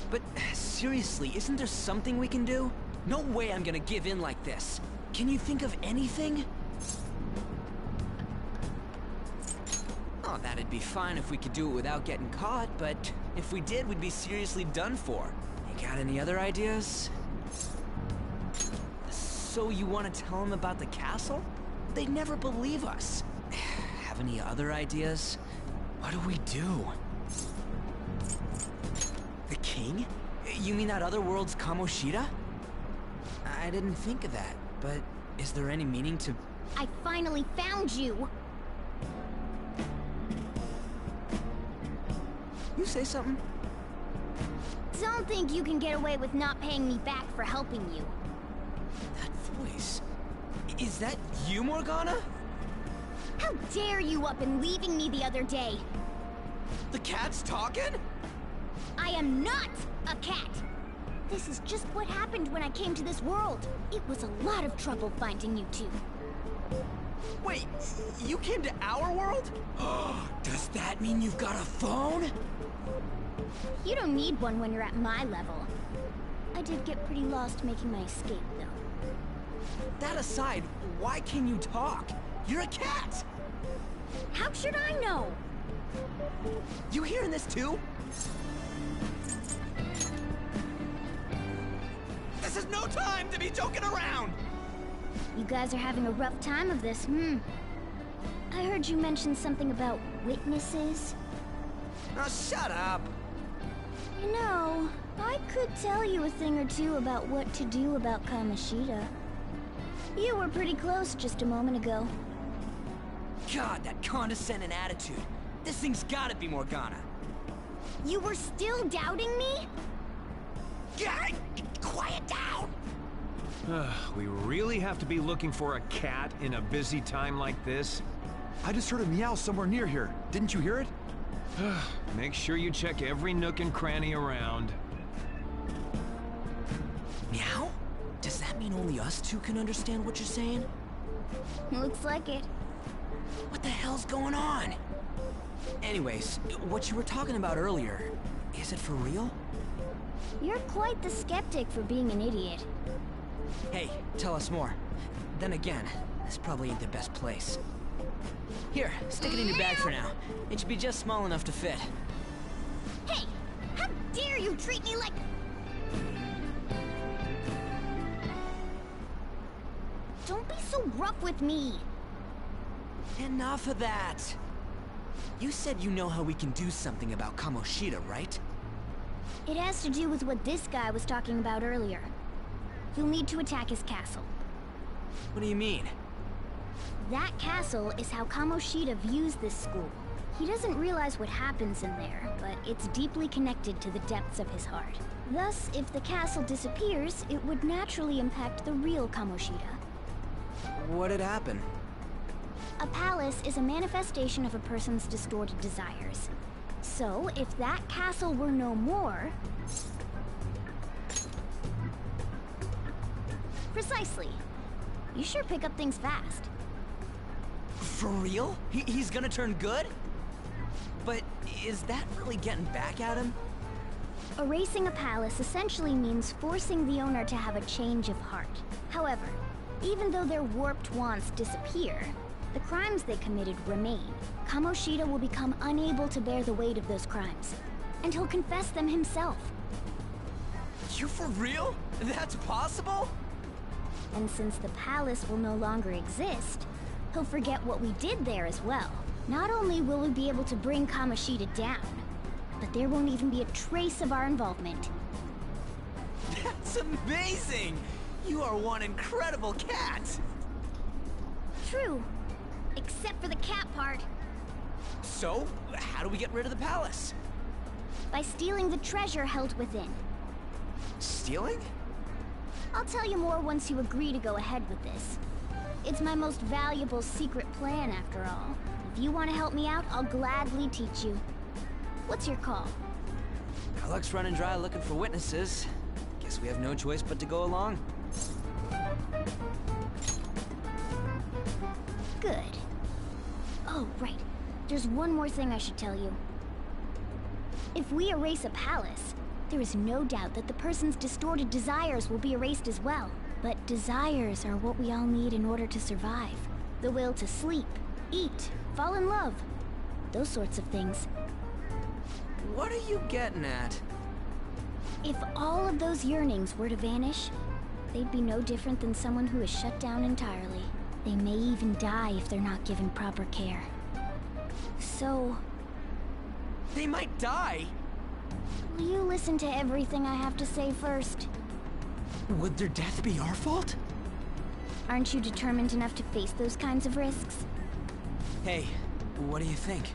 But seriously, isn't there something we can do? No way I'm gonna give in like this. Can you think of anything? Oh, that'd be fine if we could do it without getting caught, but if we did, we'd be seriously done for. You got any other ideas? So you want to tell them about the castle? They'd never believe us. Have any other ideas? What do we do? The king? You mean that other world's Kamoshida? I didn't think of that, but is there any meaning to... I finally found you! You say something? Don't think you can get away with not paying me back for helping you. That voice... Is that you, Morgana? How dare you up and leaving me the other day? The cat's talking? I am not a cat! This is just what happened when I came to this world. It was a lot of trouble finding you two. Wait, you came to our world? Does that mean you've got a phone? You don't need one when you're at my level. I did get pretty lost making my escape, though. That aside, why can you talk? You're a cat! How should I know? You hearing this too? This is no time to be joking around! You guys are having a rough time of this, I heard you mention something about witnesses. Oh, shut up! You know, I could tell you a thing or two about what to do about Kamoshida. You were pretty close just a moment ago. God, that condescending attitude. This thing's gotta be Morgana. You were still doubting me? God, quiet down! We really have to be looking for a cat in a busy time like this? I just heard a meow somewhere near here. Didn't you hear it? Make sure you check every nook and cranny around. Meow? Does that mean only us two can understand what you're saying? Looks like it. What the hell's going on? Anyways, what you were talking about earlier, is it for real? You're quite the skeptic for being an idiot. Hey, tell us more. Then again, this probably ain't the best place. Here, stick it in your bag for now. It should be just small enough to fit. Hey! How dare you treat me like... Don't be so rough with me! Enough of that! You said you know how we can do something about Kamoshida, right? It has to do with what this guy was talking about earlier. You'll need to attack his castle. What do you mean? That castle is how Kamoshida views this school. He doesn't realize what happens in there, but it's deeply connected to the depths of his heart. Thus, if the castle disappears, it would naturally impact the real Kamoshida. What'd happen? A palace is a manifestation of a person's distorted desires. So, if that castle were no more... Precisely. You sure pick up things fast. For real? He's gonna turn good? But is that really getting back at him? Erasing a palace essentially means forcing the owner to have a change of heart. However, even though their warped wants disappear, the crimes they committed remain. Kamoshida will become unable to bear the weight of those crimes, and he'll confess them himself. You for real? That's possible? And since the palace will no longer exist, he'll forget what we did there as well. Not only will we be able to bring Kamoshida down, but there won't even be a trace of our involvement. That's amazing! You are one incredible cat! True. Except for the cat part. So, how do we get rid of the palace? By stealing the treasure held within. Stealing? I'll tell you more once you agree to go ahead with this. It's my most valuable secret plan, after all. If you want to help me out, I'll gladly teach you. What's your call? Our luck's running dry looking for witnesses. Guess we have no choice but to go along. Good. Oh, right. There's one more thing I should tell you. If we erase a palace, there is no doubt that the person's distorted desires will be erased as well. But desires are what we all need in order to survive. The will to sleep, eat, fall in love. Those sorts of things. What are you getting at? If all of those yearnings were to vanish, they'd be no different than someone who is shut down entirely. They may even die if they're not given proper care. So... They might die? will you listen to everything I have to say first? Would their death be our fault? Aren't you determined enough to face those kinds of risks? Hey, what do you think?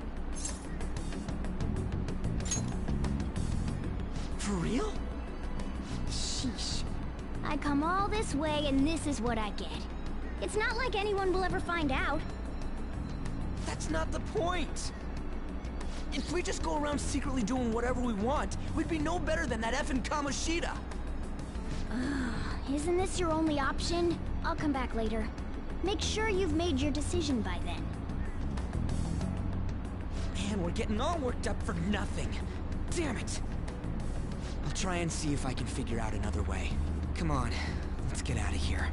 For real? Sheesh. I come all this way and this is what I get. It's not like anyone will ever find out. That's not the point! If we just go around secretly doing whatever we want, we'd be no better than that effing Kamoshida! Isn't this your only option? I'll come back later. Make sure you've made your decision by then. Man, we're getting all worked up for nothing. Damn it! I'll try and see if I can figure out another way. Come on, let's get out of here.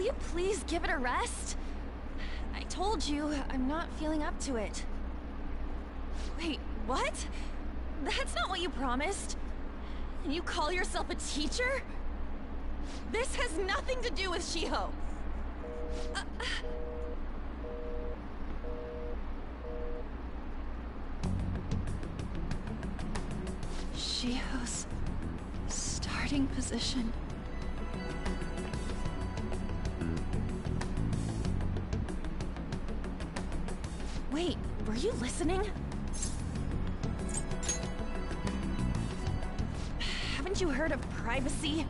will you please give it a rest? I told you, I'm not feeling up to it. Wait, what? That's not what you promised. And you call yourself a teacher? This has nothing to do with Shiho. Shiho's starting position. Wait, were you listening? Haven't you heard of privacy?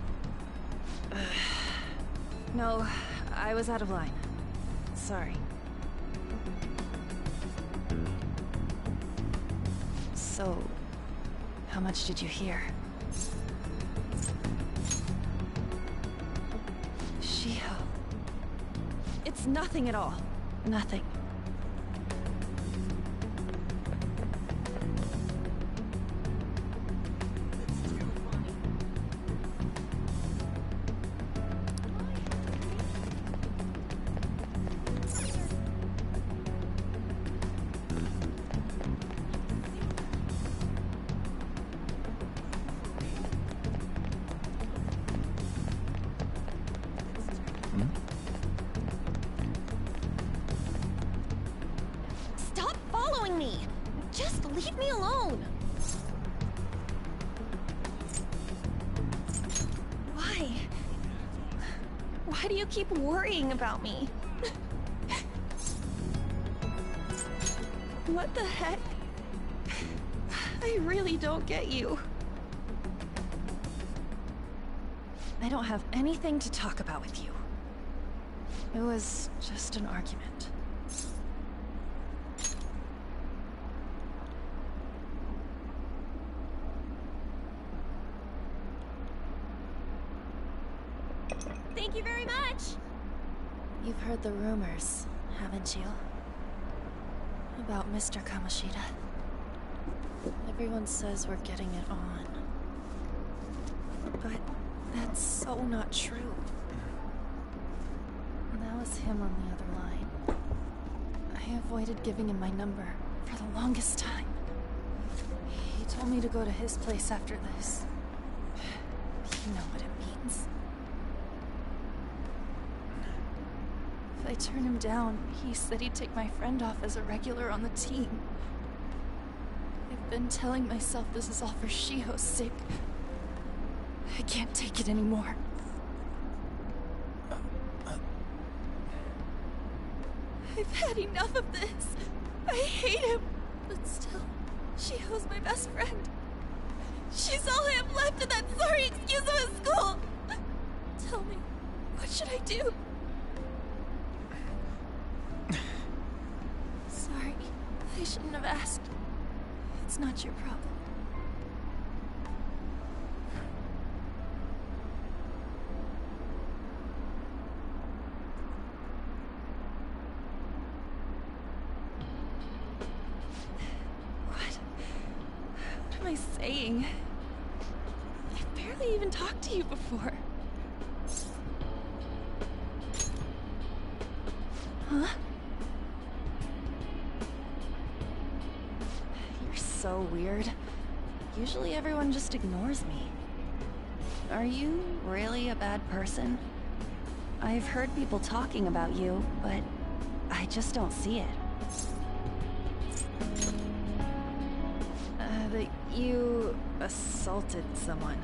No, I was out of line. Sorry. So, how much did you hear? Shiho. It's nothing at all. Nothing. Stop following me! Just leave me alone! Why? Why do you keep worrying about me? What the heck? I really don't get you. I don't have anything to talk about with you. It was just an argument. Thank you very much! You've heard the rumors, haven't you? About Mr. Kamoshida. Everyone says we're getting it on. But that's so not true. That was him on the other line. I avoided giving him my number for the longest time. He told me to go to his place after this. You know what it means. If I turn him down, he said he'd take my friend off as a regular on the team. I've been telling myself this is all for Shiho's sake. I can't take it anymore. I've had enough of this. I hate him. But still, Shiho's my best friend. She's all I have left in that sorry excuse of a school. Tell me, what should I do? Sorry, I shouldn't have asked. It's not your problem. What am I saying? I've barely even talked to you before. Huh? You're so weird. Usually everyone just ignores me. Are you really a bad person? I've heard people talking about you, but I just don't see it. That you assaulted someone.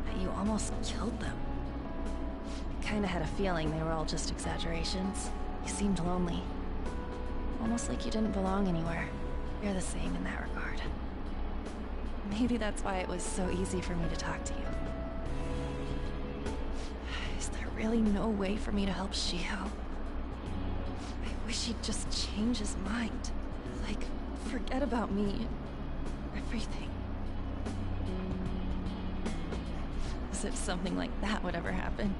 That you almost killed them. Kinda had a feeling they were all just exaggerations. You seemed lonely. Almost like you didn't belong anywhere. You're the same in that regard. Maybe that's why it was so easy for me to talk to you. Is there really no way for me to help Shiho? I wish he'd just change his mind. Like, forget about me and everything. As if something like that would ever happen.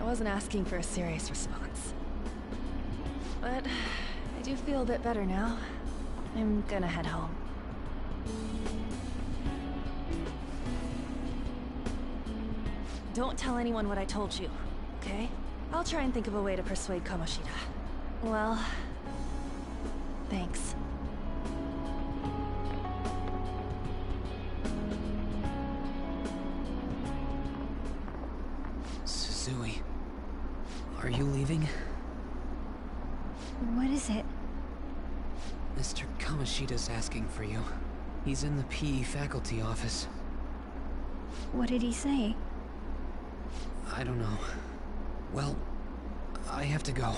I wasn't asking for a serious response. But I do feel a bit better now. I'm gonna head home. Don't tell anyone what I told you, okay? I'll try and think of a way to persuade Kamoshida. Well, thanks. Suzui, are you leaving? What is it? Mr. Kamoshida's asking for you. He's in the PE faculty office. What did he say? I don't know. Well, I have to go.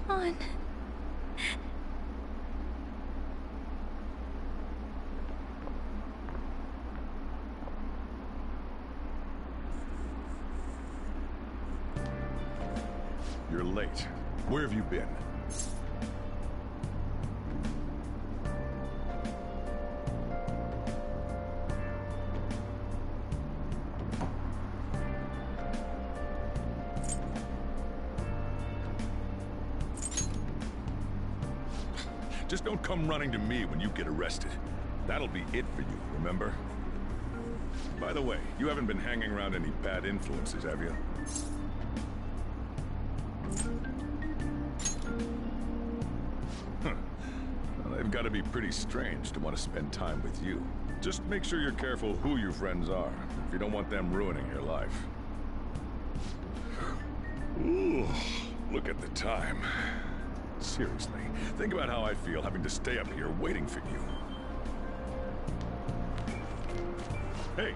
On. You're late. Where have you been? Just don't come running to me when you get arrested. That'll be it for you, remember? By the way, you haven't been hanging around any bad influences, have you? Huh. Well, they've got to be pretty strange to want to spend time with you. Just make sure you're careful who your friends are, if you don't want them ruining your life. Ooh, look at the time. Seriously, think about how I feel having to stay up here waiting for you. Hey,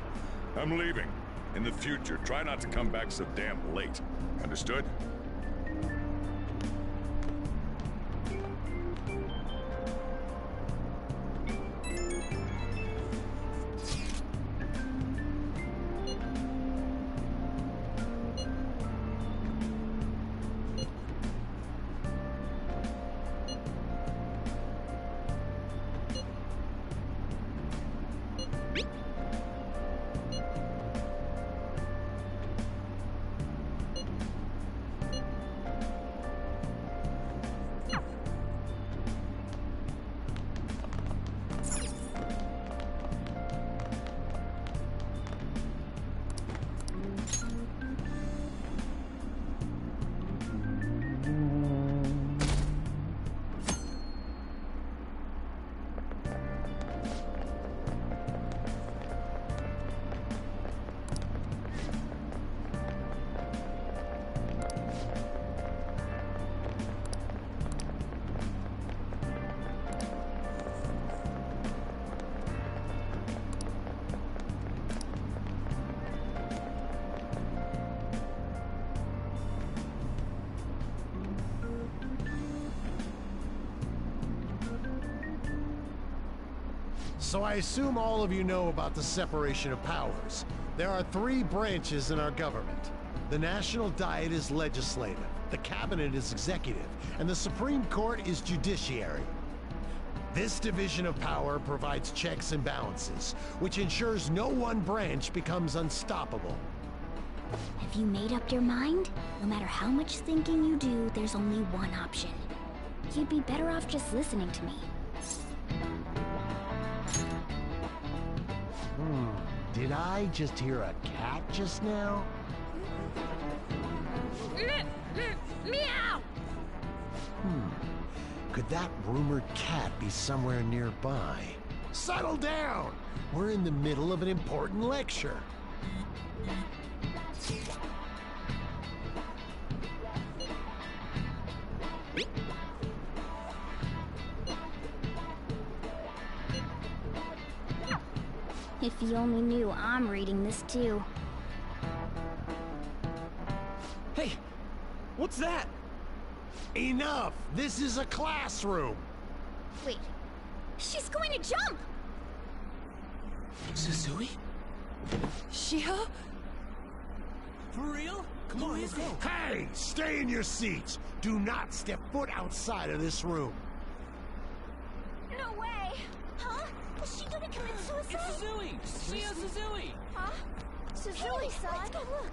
I'm leaving. In the future, try not to come back so damn late. Understood? So I assume all of you know about the separation of powers. There are 3 branches in our government. The National Diet is legislative, the Cabinet is executive, and the Supreme Court is judiciary. This division of power provides checks and balances, which ensures no one branch becomes unstoppable. Have you made up your mind? No matter how much thinking you do, there's only one option. You'd be better off just listening to me. Did I just hear a cat just now? Meow! Could that rumored cat be somewhere nearby? Settle down! We're in the middle of an important lecture. If you only knew I'm reading this too. Hey, what's that? Enough! This is a classroom! Wait, she's going to jump! Suzui? Shiho? For real? Come on, let's go. Hey! Stay in your seats! Do not step foot outside of this room. No way! Huh? Was she gonna commit suicide? It's Suzui! Shio Suzui! Huh? Suzui-san? Let's go look.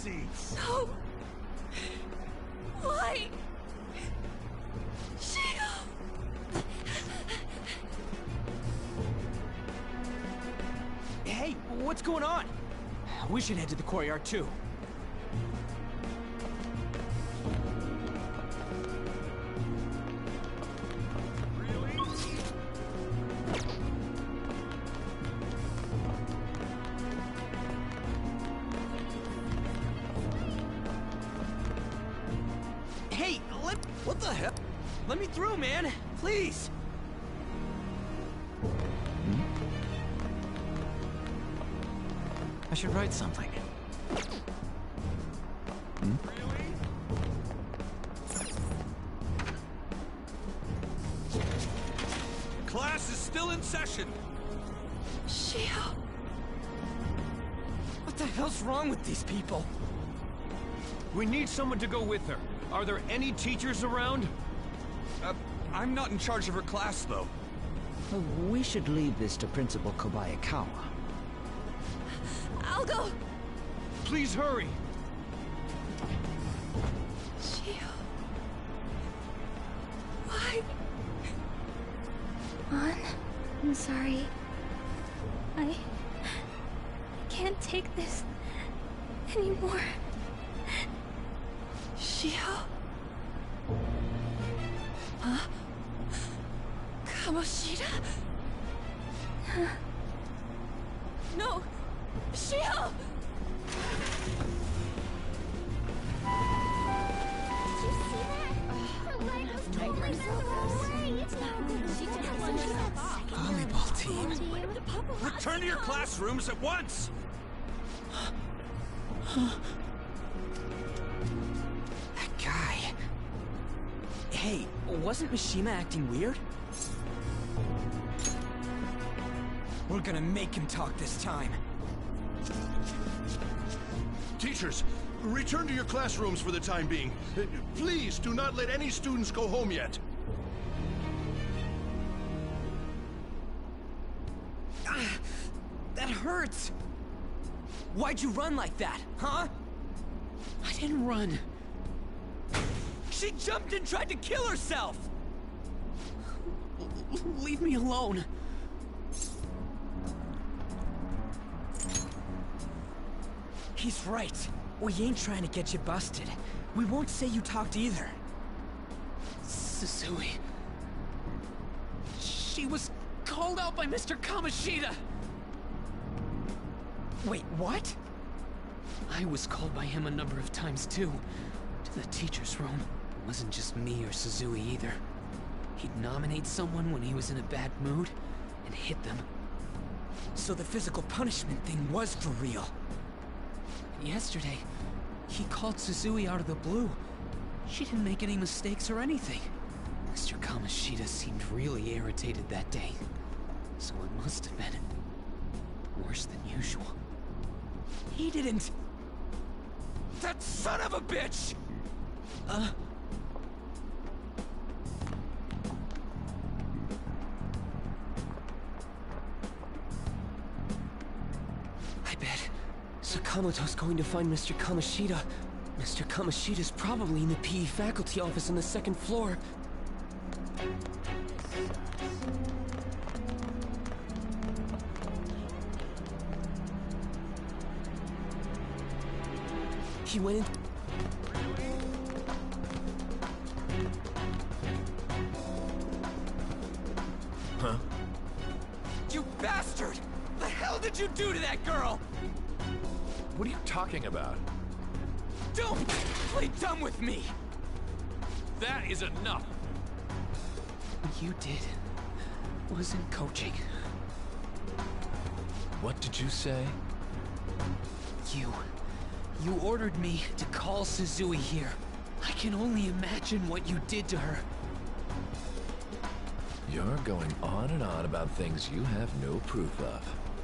seats. No! Why? Shio! Hey, what's going on? We should head to the courtyard too. Hey, what the hell? Let me through, man! Please! I should write something. Class is still in session. Shio! What the hell's wrong with these people? We need someone to go with her. Are there any teachers around? I'm not in charge of her class, though. We should leave this to Principal Kobayakawa. I'll go! Please hurry! Shio... Why? Mon, I'm sorry. I can't take this anymore. Shio? Huh? Kamoshida? No! Shio! Did you see that? Her leg was totally away. She just won that Volleyball team. Return to your classrooms at once! That guy. Hey, wasn't Mishima acting weird? We're gonna make him talk this time. Teachers, return to your classrooms for the time being. Please do not let any students go home yet. That hurts! Why'd you run like that, huh? I didn't run. She jumped and tried to kill herself! Leave me alone. He's right. We ain't trying to get you busted. We won't say you talked either. Susui. She was called out by Mr. Kamoshida! Wait, what? I was called by him a number of times too. To the teacher's room. It wasn't just me or Susui either. He'd nominate someone when he was in a bad mood, and hit them. So the physical punishment thing was for real. Yesterday, he called Susui out of the blue. She didn't make any mistakes or anything. Mr. Kamoshida seemed really irritated that day. So it must have been worse than usual. He didn't... That son of a bitch! I bet Sakamoto's going to find Mr. Kamoshida. Mr. Kamoshida's probably in the PE faculty office on the second floor. He went in... Huh? You bastard! The hell did you do to that girl? What are you talking about? Don't play dumb with me! That is enough! What you did wasn't coaching. What did you say? You ordered me to call Susui here. I can only imagine what you did to her. You're going on and on about things you have no proof of.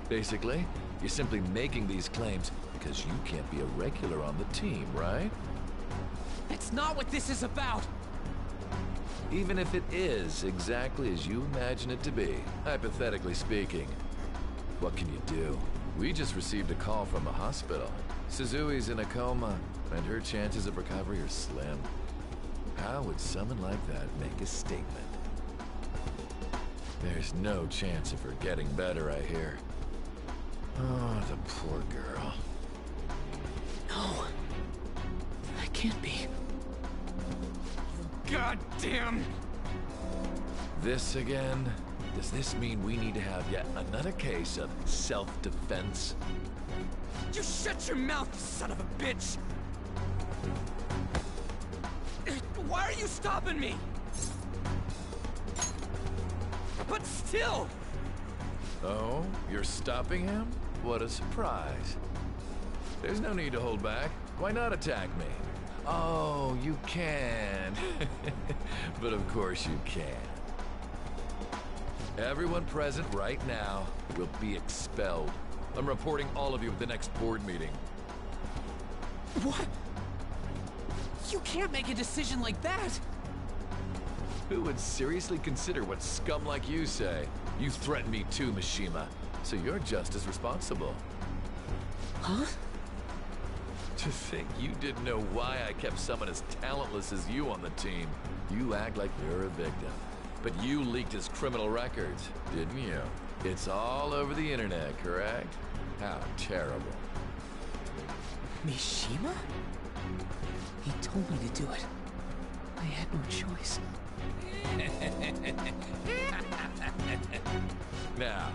Basically, you're simply making these claims because you can't be a regular on the team, right? That's not what this is about! Even if it is exactly as you imagine it to be, hypothetically speaking, what can you do? We just received a call from the hospital. Suzui's in a coma, and her chances of recovery are slim. How would someone like that make a statement? There's no chance of her getting better, I hear. Oh, the poor girl. No. That can't be. God damn! This again? Does this mean we need to have yet another case of self-defense? You shut your mouth, you son of a bitch! Why are you stopping me? But still! Oh, you're stopping him? What a surprise. There's no need to hold back. Why not attack me? Oh, you can. But of course you can. Everyone present right now will be expelled. I'm reporting all of you at the next board meeting. What? You can't make a decision like that! Who would seriously consider what scum like you say? You threatened me too, Mishima, so you're just as responsible. Huh? To think you didn't know why I kept someone as talentless as you on the team. You act like you're a victim. But you leaked his criminal records, didn't you? It's all over the internet, correct? How terrible. Mishima? He told me to do it. I had no choice. Now,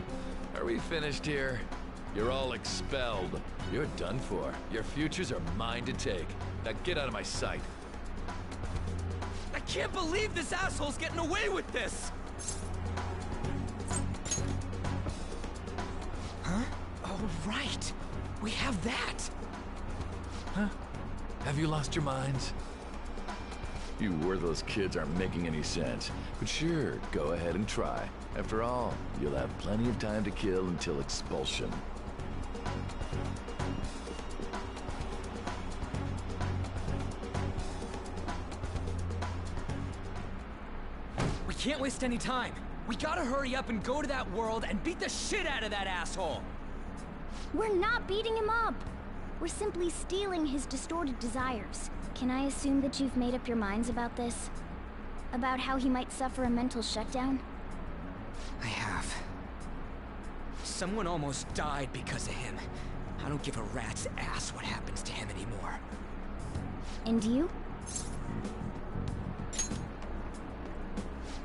are we finished here? You're all expelled. You're done for. Your futures are mine to take. Now get out of my sight. I can't believe this asshole's getting away with this! Huh? Oh, right. We have that. Huh? Have you lost your minds? You worthless kids aren't making any sense. But sure, go ahead and try. After all, you'll have plenty of time to kill until expulsion. We can't waste any time. We gotta hurry up and go to that world and beat the shit out of that asshole! We're not beating him up. We're simply stealing his distorted desires. Can I assume that you've made up your minds about this? About how he might suffer a mental shutdown? I have. Someone almost died because of him. I don't give a rat's ass what happens to him anymore. And you?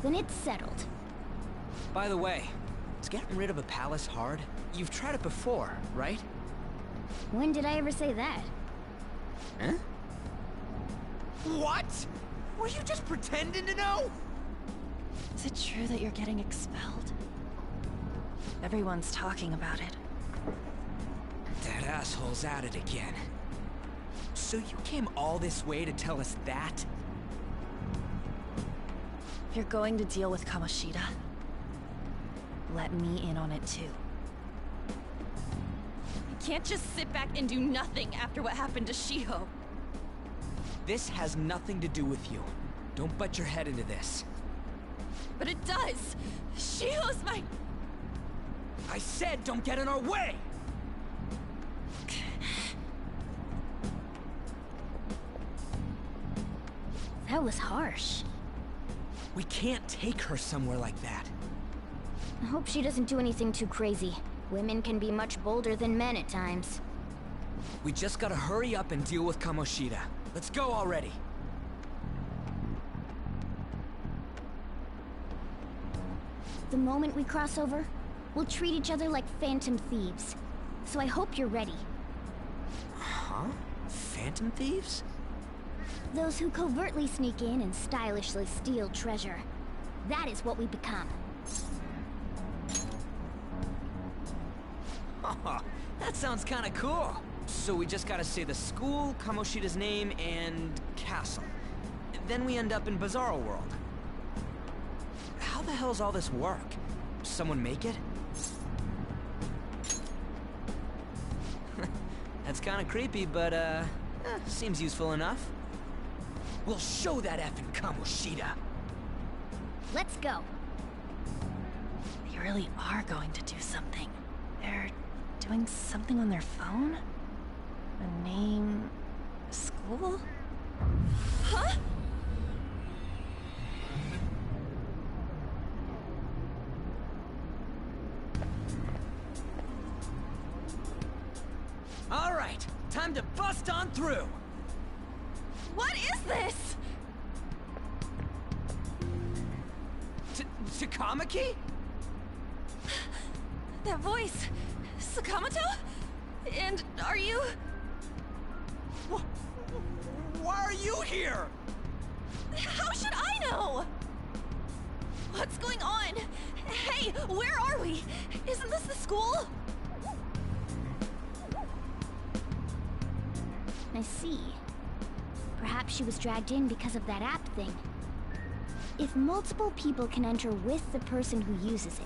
Then it's settled. By the way, is getting rid of a palace hard? You've tried it before, right? When did I ever say that? Huh? What? Were you just pretending to know? Is it true that you're getting expelled? Everyone's talking about it. That asshole's at it again. So you came all this way to tell us that? If you're going to deal with Kamoshida, let me in on it too. You can't just sit back and do nothing after what happened to Shiho. This has nothing to do with you. Don't butt your head into this. But it does! Shiho's my... I said don't get in our way! That was harsh. We can't take her somewhere like that. I hope she doesn't do anything too crazy. Women can be much bolder than men at times. We just gotta hurry up and deal with Kamoshida. Let's go already. The moment we cross over, we'll treat each other like phantom thieves. So I hope you're ready. Huh? Phantom thieves? Those who covertly sneak in and stylishly steal treasure. That is what we become. That sounds kinda cool. So we just gotta say the school, Kamoshida's name, and castle. Then we end up in Bizarro World. How the hell's all this work? Someone make it? That's kinda creepy, but seems useful enough. We'll show that effing Kamoshida. Let's go. They really are going to do something. They're doing something on their phone? A name... a school? Huh? All right, time to bust on through. What is this? Takamaki? That voice... Sakamoto? And are you... Why are you here? How should I know? What's going on? Hey, where are we? Isn't this the school? I see. Perhaps she was dragged in because of that app thing. If multiple people can enter with the person who uses it,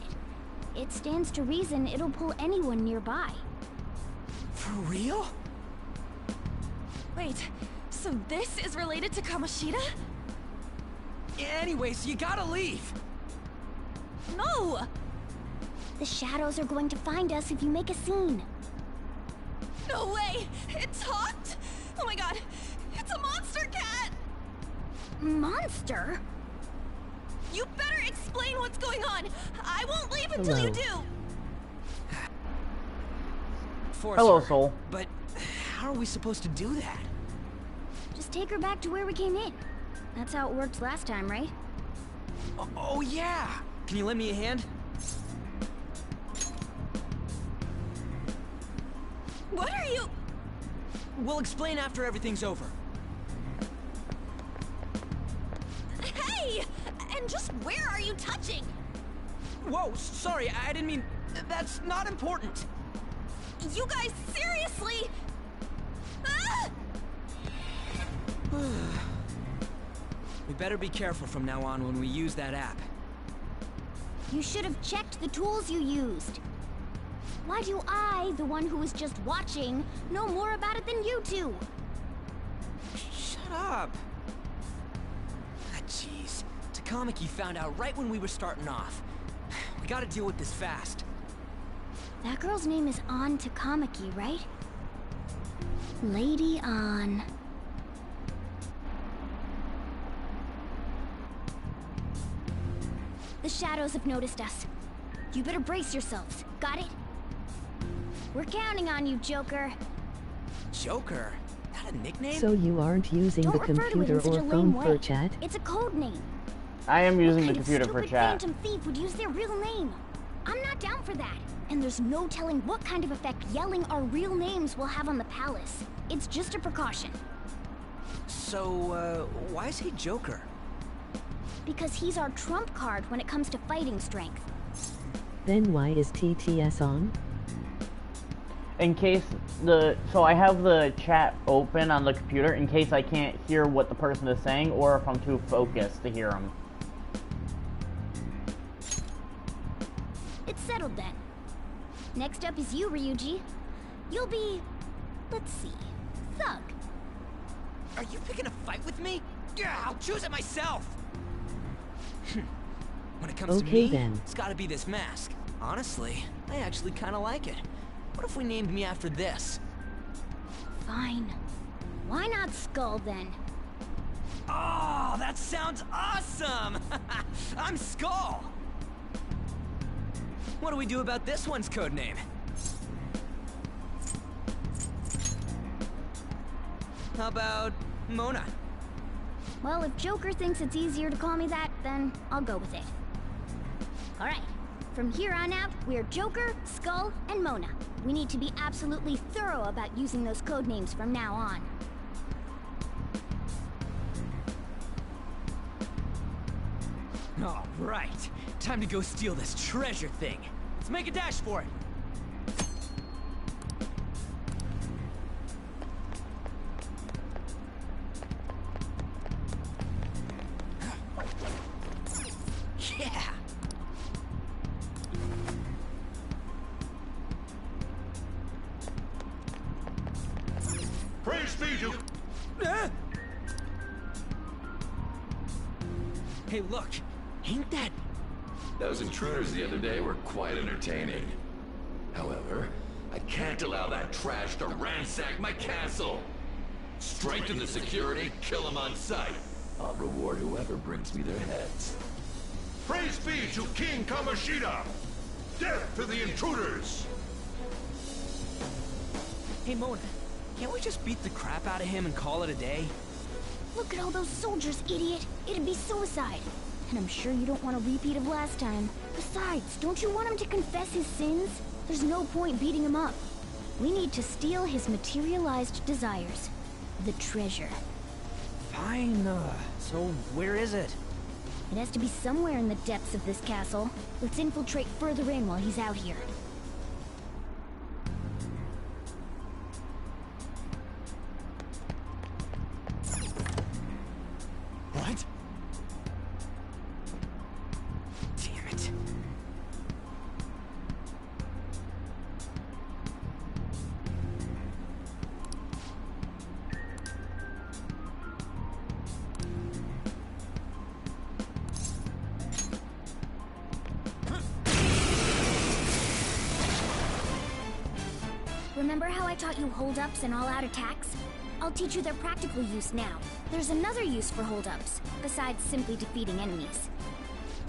it stands to reason it'll pull anyone nearby. For real? Wait, so this is related to Kamoshida? Anyways, you gotta leave. No! The shadows are going to find us if you make a scene. No way! It talked? Oh my god, it's a monster cat! Monster? You better explain what's going on! I won't leave until you do! Hello, Soul. But how are we supposed to do that? Just take her back to where we came in. That's how it worked last time, right? Oh yeah! Can you lend me a hand? What are you... We'll explain after everything's over. Hey! And just where are you touching? Whoa, sorry, I didn't mean... That's not important. You guys, seriously? Ah! We better be careful from now on when we use that app. You should have checked the tools you used. Why do I, the one who was just watching, know more about it than you two? Shut up. Ah, jeez. Takamaki found out right when we were starting off. We gotta deal with this fast. That girl's name is An Takamaki, right? Lady An. The shadows have noticed us. You better brace yourselves. Got it? We're counting on you, Joker. Joker? That a nickname? So you aren't using the computer or phone for chat? It's a code name. I am using the What kind computer of for stupid chat. Phantom thief would use their real name? I'm not down for that. And there's no telling what kind of effect yelling our real names will have on the palace. It's just a precaution. So, why is he Joker? Because he's our trump card when it comes to fighting strength. Then why is TTS on? In case so I have the chat open on the computer in case I can't hear what the person is saying or if I'm too focused to hear them. It's settled then. Next up is you, Ryuji. You'll be... let's see... Thug. Are you picking a fight with me? Yeah, I'll choose it myself! When it comes to me, then. It's gotta be this mask. Honestly, I actually kinda like it. What if we named me after this? Fine. Why not Skull then? Oh, that sounds awesome! I'm Skull! What do we do about this one's codename? How about Mona? Well, if Joker thinks it's easier to call me that, then I'll go with it. Alright, from here on out, we're Joker, Skull, and Mona. We need to be absolutely thorough about using those codenames from now on. All right, time to go steal this treasure thing. Let's make a dash for it. Yeah. Praise be to... Hey, look. Ain't that... Those intruders the other day were quite entertaining. However, I can't can't allow that trash to ransack my castle. Strengthen the security, kill them on sight. I'll reward whoever brings me their heads. Praise be to King Kamoshida! Death to the intruders! Hey, Mona, can't we just beat the crap out of him and call it a day? Look at all those soldiers, idiot. It'd be suicide. And I'm sure you don't want a repeat of last time. Besides, don't you want him to confess his sins? There's no point beating him up. We need to steal his materialized desires. The treasure. Fine, so where is it? It has to be somewhere in the depths of this castle. Let's infiltrate further in while he's out here. What? Damn it. Remember how I taught you hold-ups and all-out attacks? I'll teach you their practical use now. There's another use for hold-ups, besides simply defeating enemies.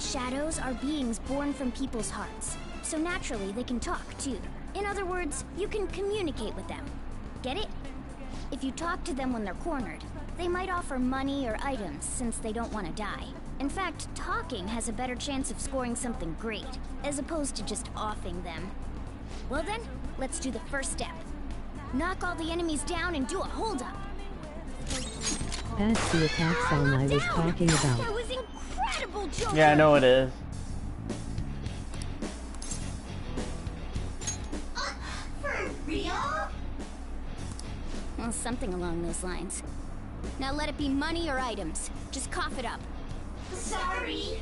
Shadows are beings born from people's hearts, so naturally they can talk, too. In other words, you can communicate with them. Get it? If you talk to them when they're cornered, they might offer money or items since they don't want to die. In fact, talking has a better chance of scoring something great, as opposed to just offing them. Well then, let's do the first step. Knock all the enemies down and do a hold-up. That's the attack song I was talking about. That was incredible, Joker! Yeah, I know it is. For real? Well, something along those lines. Now let it be money or items. Just cough it up. Sorry.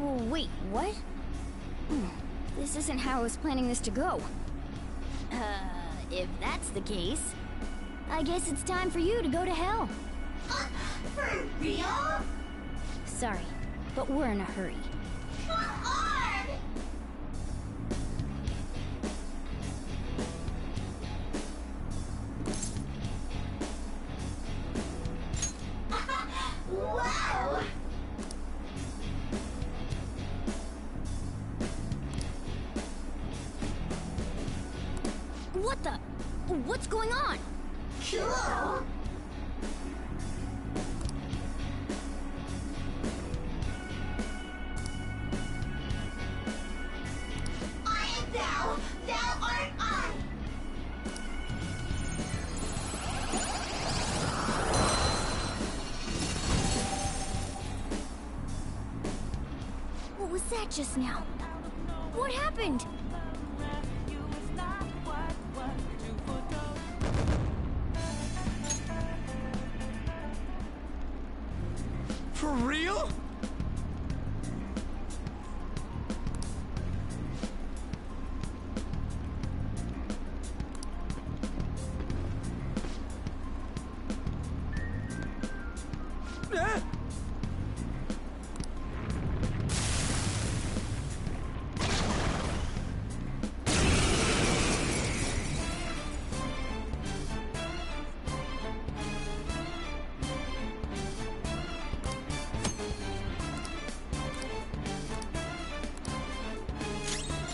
Oh, wait, what? This isn't how I was planning this to go. If that's the case, I guess it's time for you to go to hell. For real? Sorry, but we're in a hurry. Come on! Wow! What the? What's going on? Cool. I am thou, thou art I. What was that just now? What happened? For real?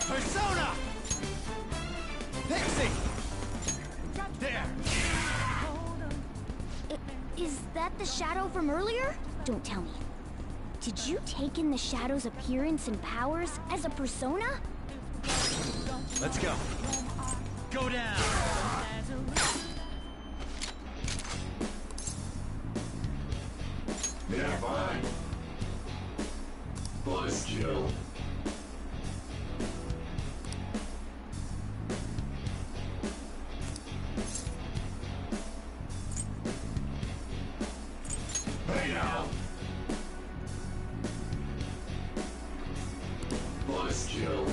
Persona! Pixie! There! Is that the shadow from earlier? Don't tell me. Did you take in the shadow's appearance and powers as a persona? Let's go. Go down! Yeah, fine. Bonus kill. Hey now. Bonus kill.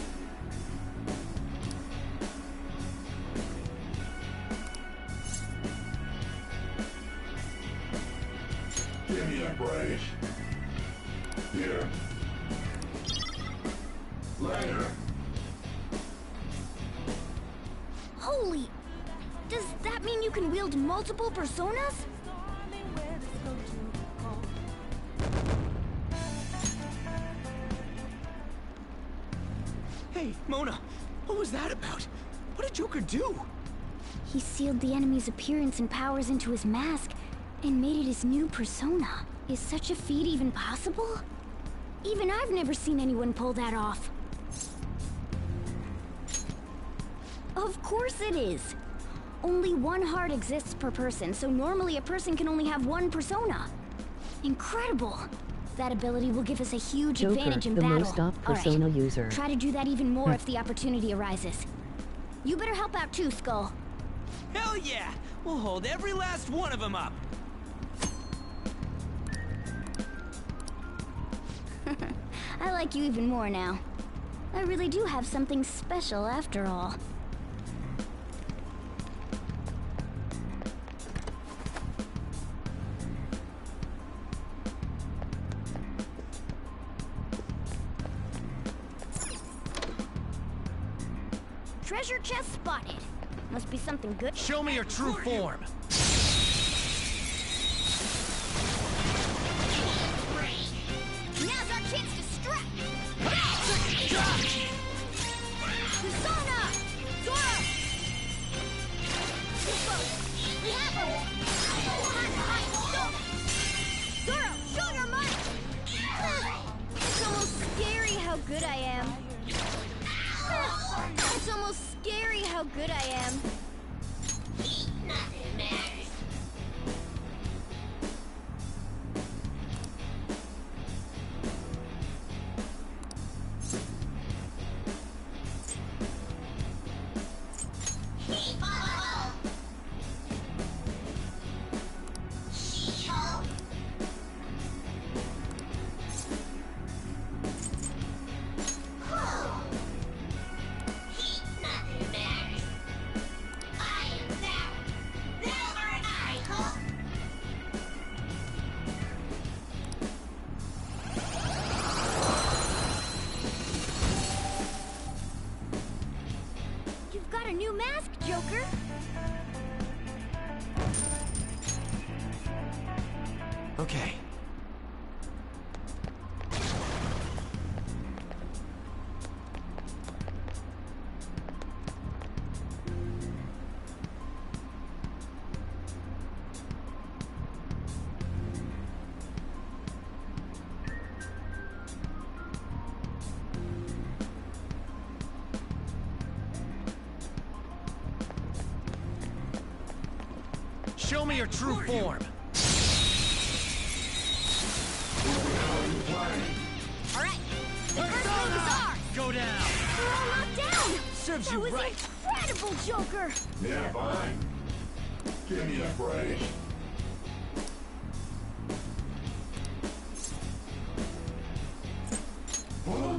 Give me a break. Here. wield multiple personas? Hey, Mona, what was that about? What did Joker do? He sealed the enemy's appearance and powers into his mask and made it his new persona. Is such a feat even possible? Even I've never seen anyone pull that off. Of course it is. Only one heart exists per person, so normally a person can only have one persona. Incredible! That ability will give us a huge Joker, advantage in the battle. most op All right. persona user. Try to do that even more if the opportunity arises. You better help out too, Skull. Hell yeah! We'll hold every last one of them up! I like you even more now. I really do have something special after all. Treasure chest spotted. Must be something good. Show me your true form. Now's our chance to strike. Persona! Zoro! Too close. We have him. Zoro, show your might. It's almost scary how good I am. It's almost scary how good I am. Nothing matters. New mask, Joker! Okay. Show me your true form. All right, the first move is ours. Go down. We're all knocked down. Serves that you was right. Incredible, Joker. Yeah, fine. Give me a break. Huh?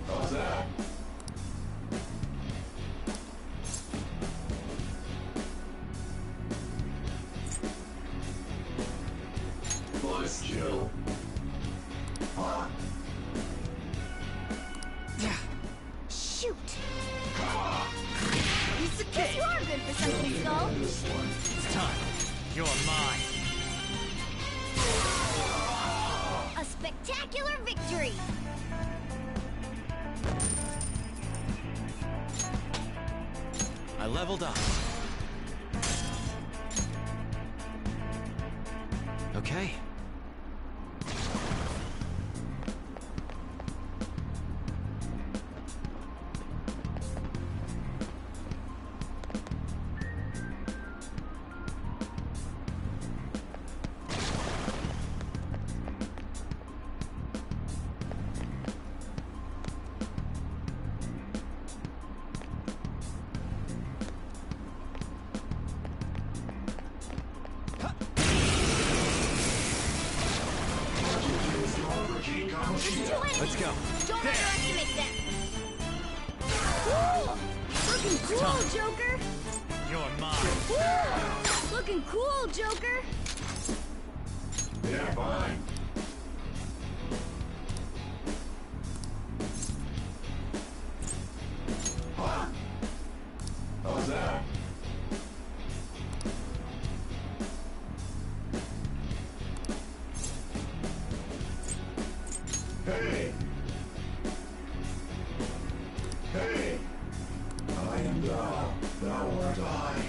How's that? Nice kill. Huh? Shoot. Piece of Guess cake. you are good for something, Skull. It's time. You're mine. A spectacular victory. I leveled up. Okay. Let's go. Don't underestimate them. Woo! Looking cool, Joker. You're mine. Woo! Looking cool, Joker. Yeah, fine. Huh? How's that? Hey! Hey! I am thou, thou art I.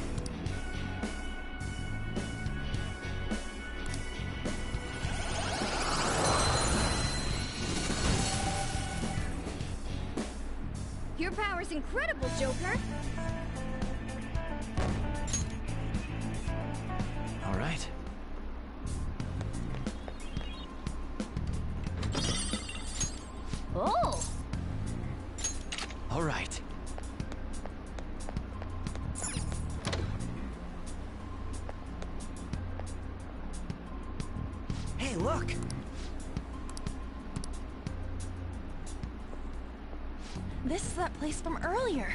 Your power's incredible, Joker. All right. Oh! All right. Hey, look! This is that place from earlier.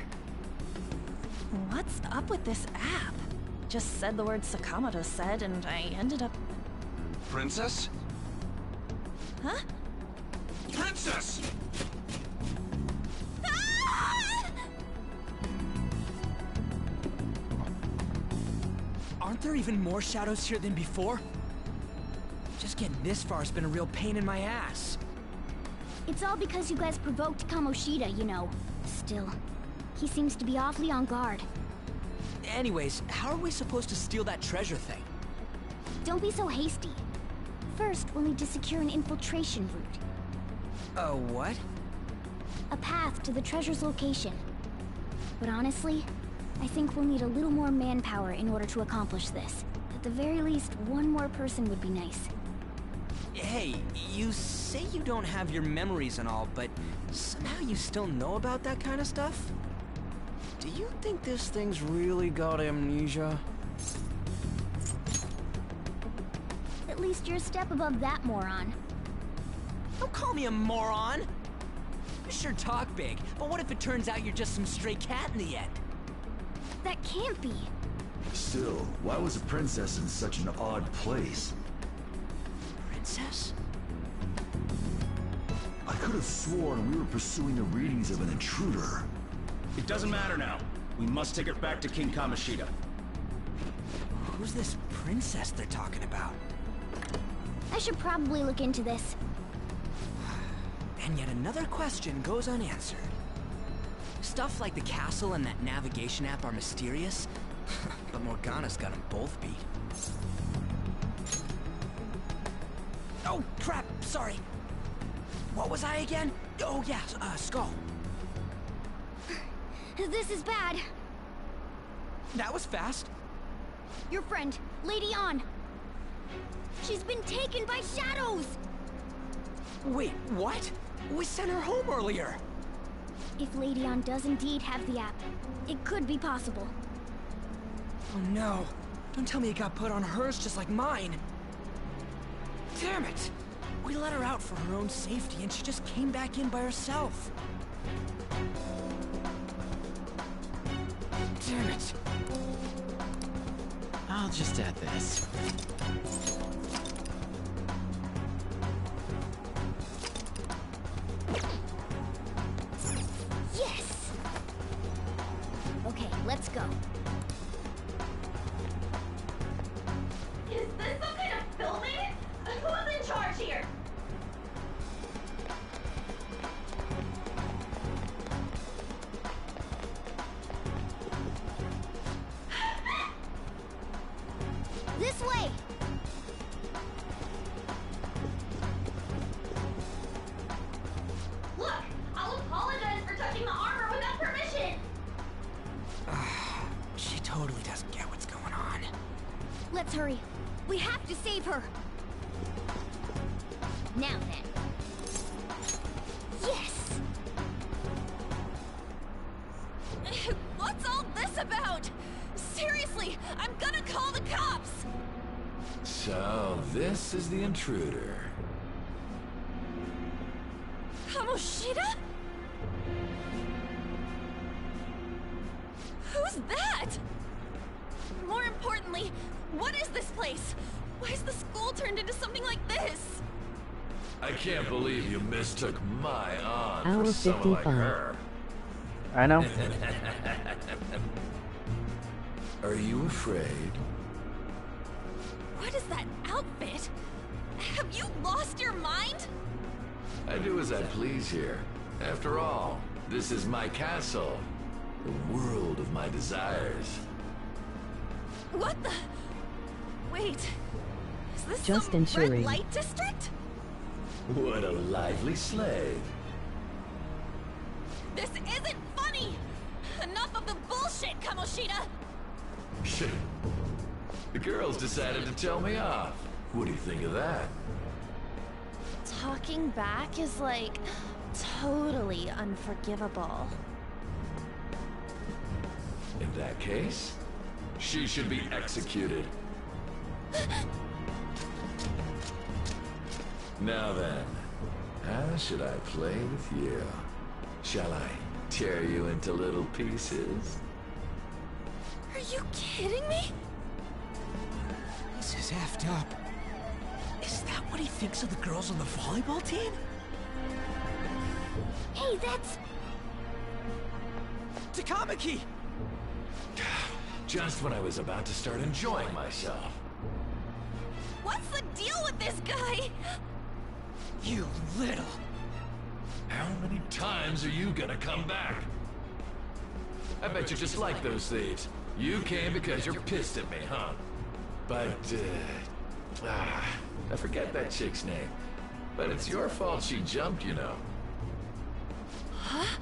What's up with this app? Just said the word Sakamoto said, and I ended up... Princess? Huh? Princess! Aren't there even more shadows here than before? Just getting this far has been a real pain in my ass. It's all because you guys provoked Kamoshida, you know. Still, he seems to be awfully on guard. Anyways, how are we supposed to steal that treasure thing? Don't be so hasty. First, we'll need to secure an infiltration route. A what? A path to the treasure's location. But honestly, I think we'll need a little more manpower in order to accomplish this. At the very least, one more person would be nice. Hey, you say you don't have your memories and all, but somehow you still know about that kind of stuff? Do you think this thing's really got amnesia? At least you're a step above that moron. Don't call me a moron! You sure talk big, but what if it turns out you're just some stray cat in the end? That can't be. Still, why was a princess in such an odd place? Princess? I could have sworn we were pursuing the readings of an intruder. It doesn't matter now. We must take her back to King Kamoshida. Who's this princess they're talking about? I should probably look into this. And yet another question goes unanswered. Stuff like the castle and that navigation app are mysterious, but Morgana's got them both beat. Oh, crap! Sorry. What was I again? Oh, yeah, Skull. This is bad. That was fast. Your friend, Lady An. She's been taken by shadows! Wait, what? We sent her home earlier. If Lady An does indeed have the app, it could be possible. Oh no. Don't tell me it got put on hers just like mine. Damn it! We let her out for her own safety and she just came back in by herself. Damn it. I'll just add this. Yes! Okay, let's go. Is this some kind of filming? Who's in charge here? This way! Look, I'll apologize for touching the armor without permission. She totally doesn't get what's going on. Let's hurry. We have to save her. Now then. Yes! What's all this about? Seriously, I'm gonna call the cops! So, this is the intruder. Kamoshida? Who's that? More importantly, what is this place? Why is the school turned into something like this? I can't believe you mistook my aunt Hour for someone like 55. her. I know. Are you afraid? What is that outfit? Have you lost your mind? I do as I please here. After all, this is my castle. The world of my desires. What the? Wait. Is this Just some red ensuring. light district? What a lively slave. This isn't funny! Enough of the bullshit, Kamoshida! The girls decided to tell me off. What do you think of that? Talking back is like totally unforgivable. In that case, she should be executed. Now then, how should I play with you? Shall I tear you into little pieces? Are you kidding me? This is effed up. Is that what he thinks of the girls on the volleyball team? Hey, that's... Takamaki! Just when I was about to start enjoying myself. What's the deal with this guy? You little... How many times are you gonna come back? I bet you just like those thieves. You came because you're pissed at me, huh? But, I forget that chick's name. But it's your fault she jumped, you know. Huh?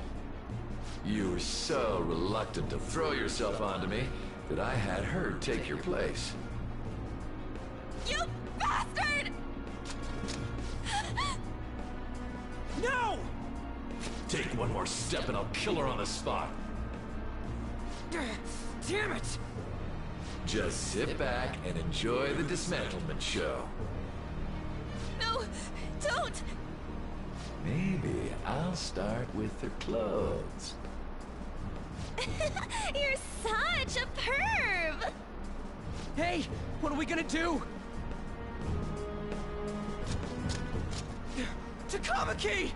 You were so reluctant to throw yourself onto me that I had her take your place. You bastard! No! Take one more step and I'll kill her on the spot. Damn it! Just sit back and enjoy the dismantlement show. No, don't! Maybe I'll start with her clothes. You're such a perv! Hey, what are we gonna do? Takamaki!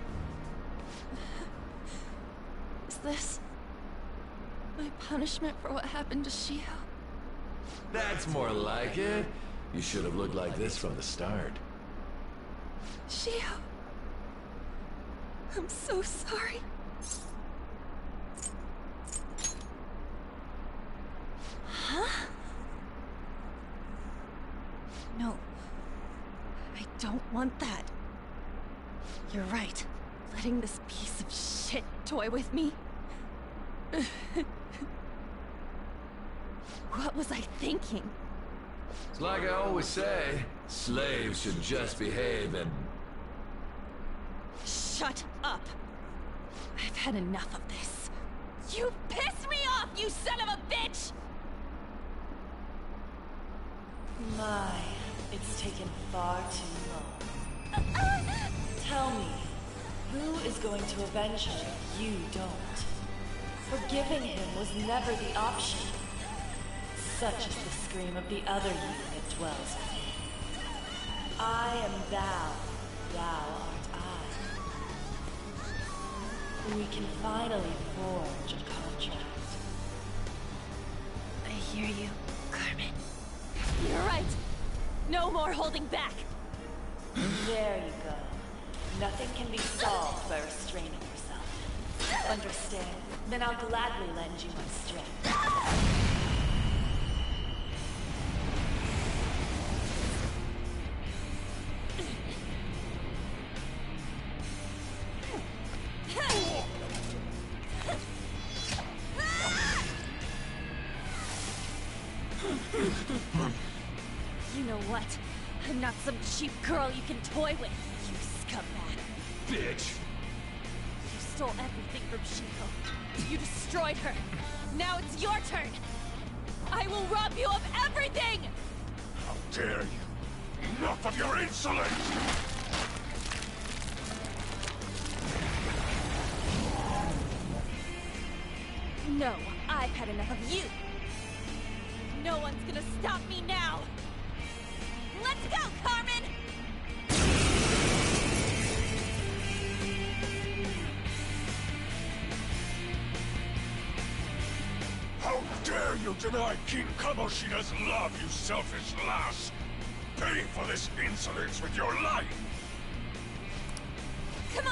Is this my punishment for what happened to Shio? That's more like it. You should have looked like this from the start. Shio, I'm so sorry. Huh? No, I don't want that. You're right. Letting this piece of shit toy with me. What was I thinking? It's like I always say, slaves should just behave and... Shut up! I've had enough of this. You pissed me off, you son of a bitch! My, it's taken far too long. Tell me, who is going to avenge her if you don't? Forgiving him was never the option. Such is the scream of the other you that dwells within. I am thou, thou art I. We can finally forge a contract. I hear you, Carmen. You're right. No more holding back. There you go. Nothing can be solved by restraining yourself. Understand? Then I'll gladly lend you my strength. You know what? I'm not some cheap girl you can toy with, you scumbag. Bitch! You stole everything from Shiko. You destroyed her. Now it's your turn. I will rob you of everything! How dare you! Enough of your insolence! No, I've had enough of you. No one's gonna stop me now. Let's go, Carmen! How dare you deny King Kamoshida's love, you selfish lass! Pay for this insolence with your life! Come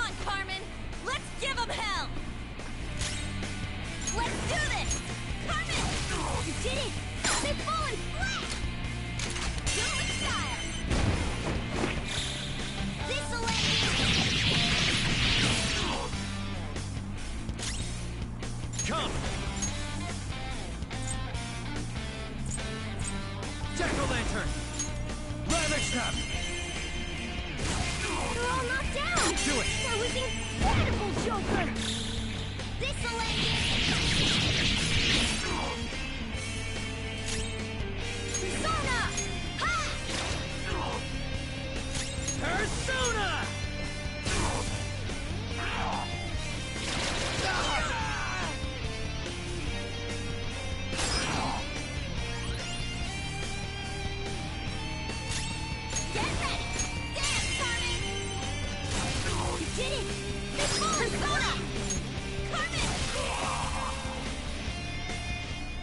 Pitiful Joker! This'll end it! Persona! Ha! Persona! Get ready! Dance, Carmen! You did it! This Persona! Carmen!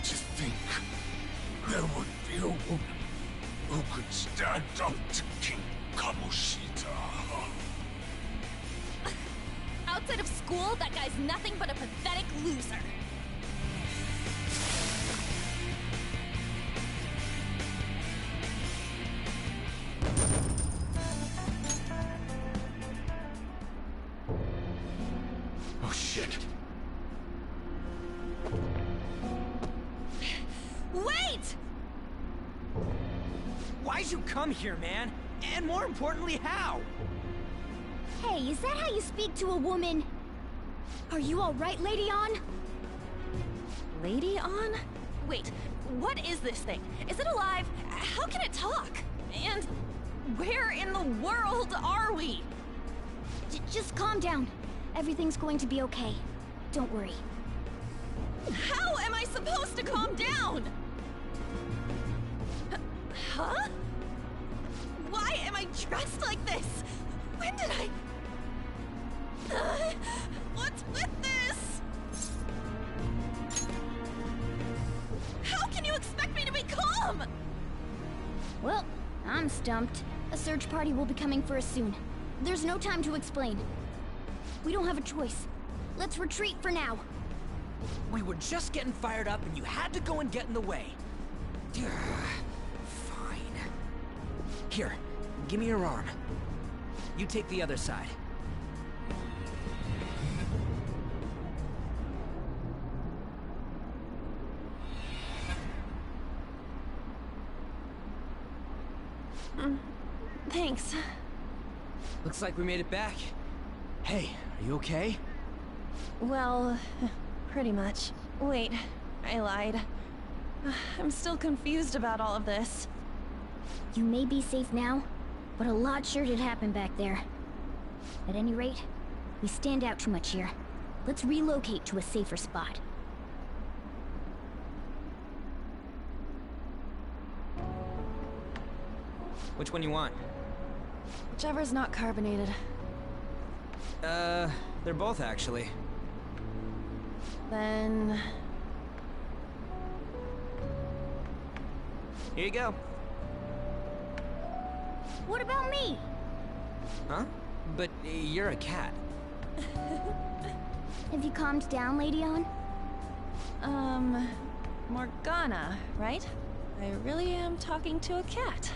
To think there would be a woman who could stand up to King Kamoshida. Outside of school, that guy's nothing but a pathetic loser. Oh shit. Wait! Why'd you come here, man? And more importantly, how? Hey, is that how you speak to a woman? Are you alright, Lady On? Lady On? Wait, what is this thing? Is it alive? How can it talk? And where in the world are we? Just calm down. Everything's going to be okay. Don't worry. How am I supposed to calm down? Huh? Why am I dressed like this? When did I... what's with this? How can you expect me to be calm? Well, I'm stumped. A search party will be coming for us soon. There's no time to explain. We don't have a choice. Let's retreat for now. We were just getting fired up and you had to go and get in the way. Fine. Here, give me your arm. You take the other side. Thanks. Looks like we made it back. Hey, are you okay? Well, pretty much. Wait, I lied. I'm still confused about all of this. You may be safe now, but a lot sure did happen back there. At any rate, we stand out too much here. Let's relocate to a safer spot. Which one you want? Whichever's not carbonated. They're both actually. Then... Here you go. What about me? Huh? But you're a cat. Have you calmed down, Lady On? Morgana, right? I really am talking to a cat.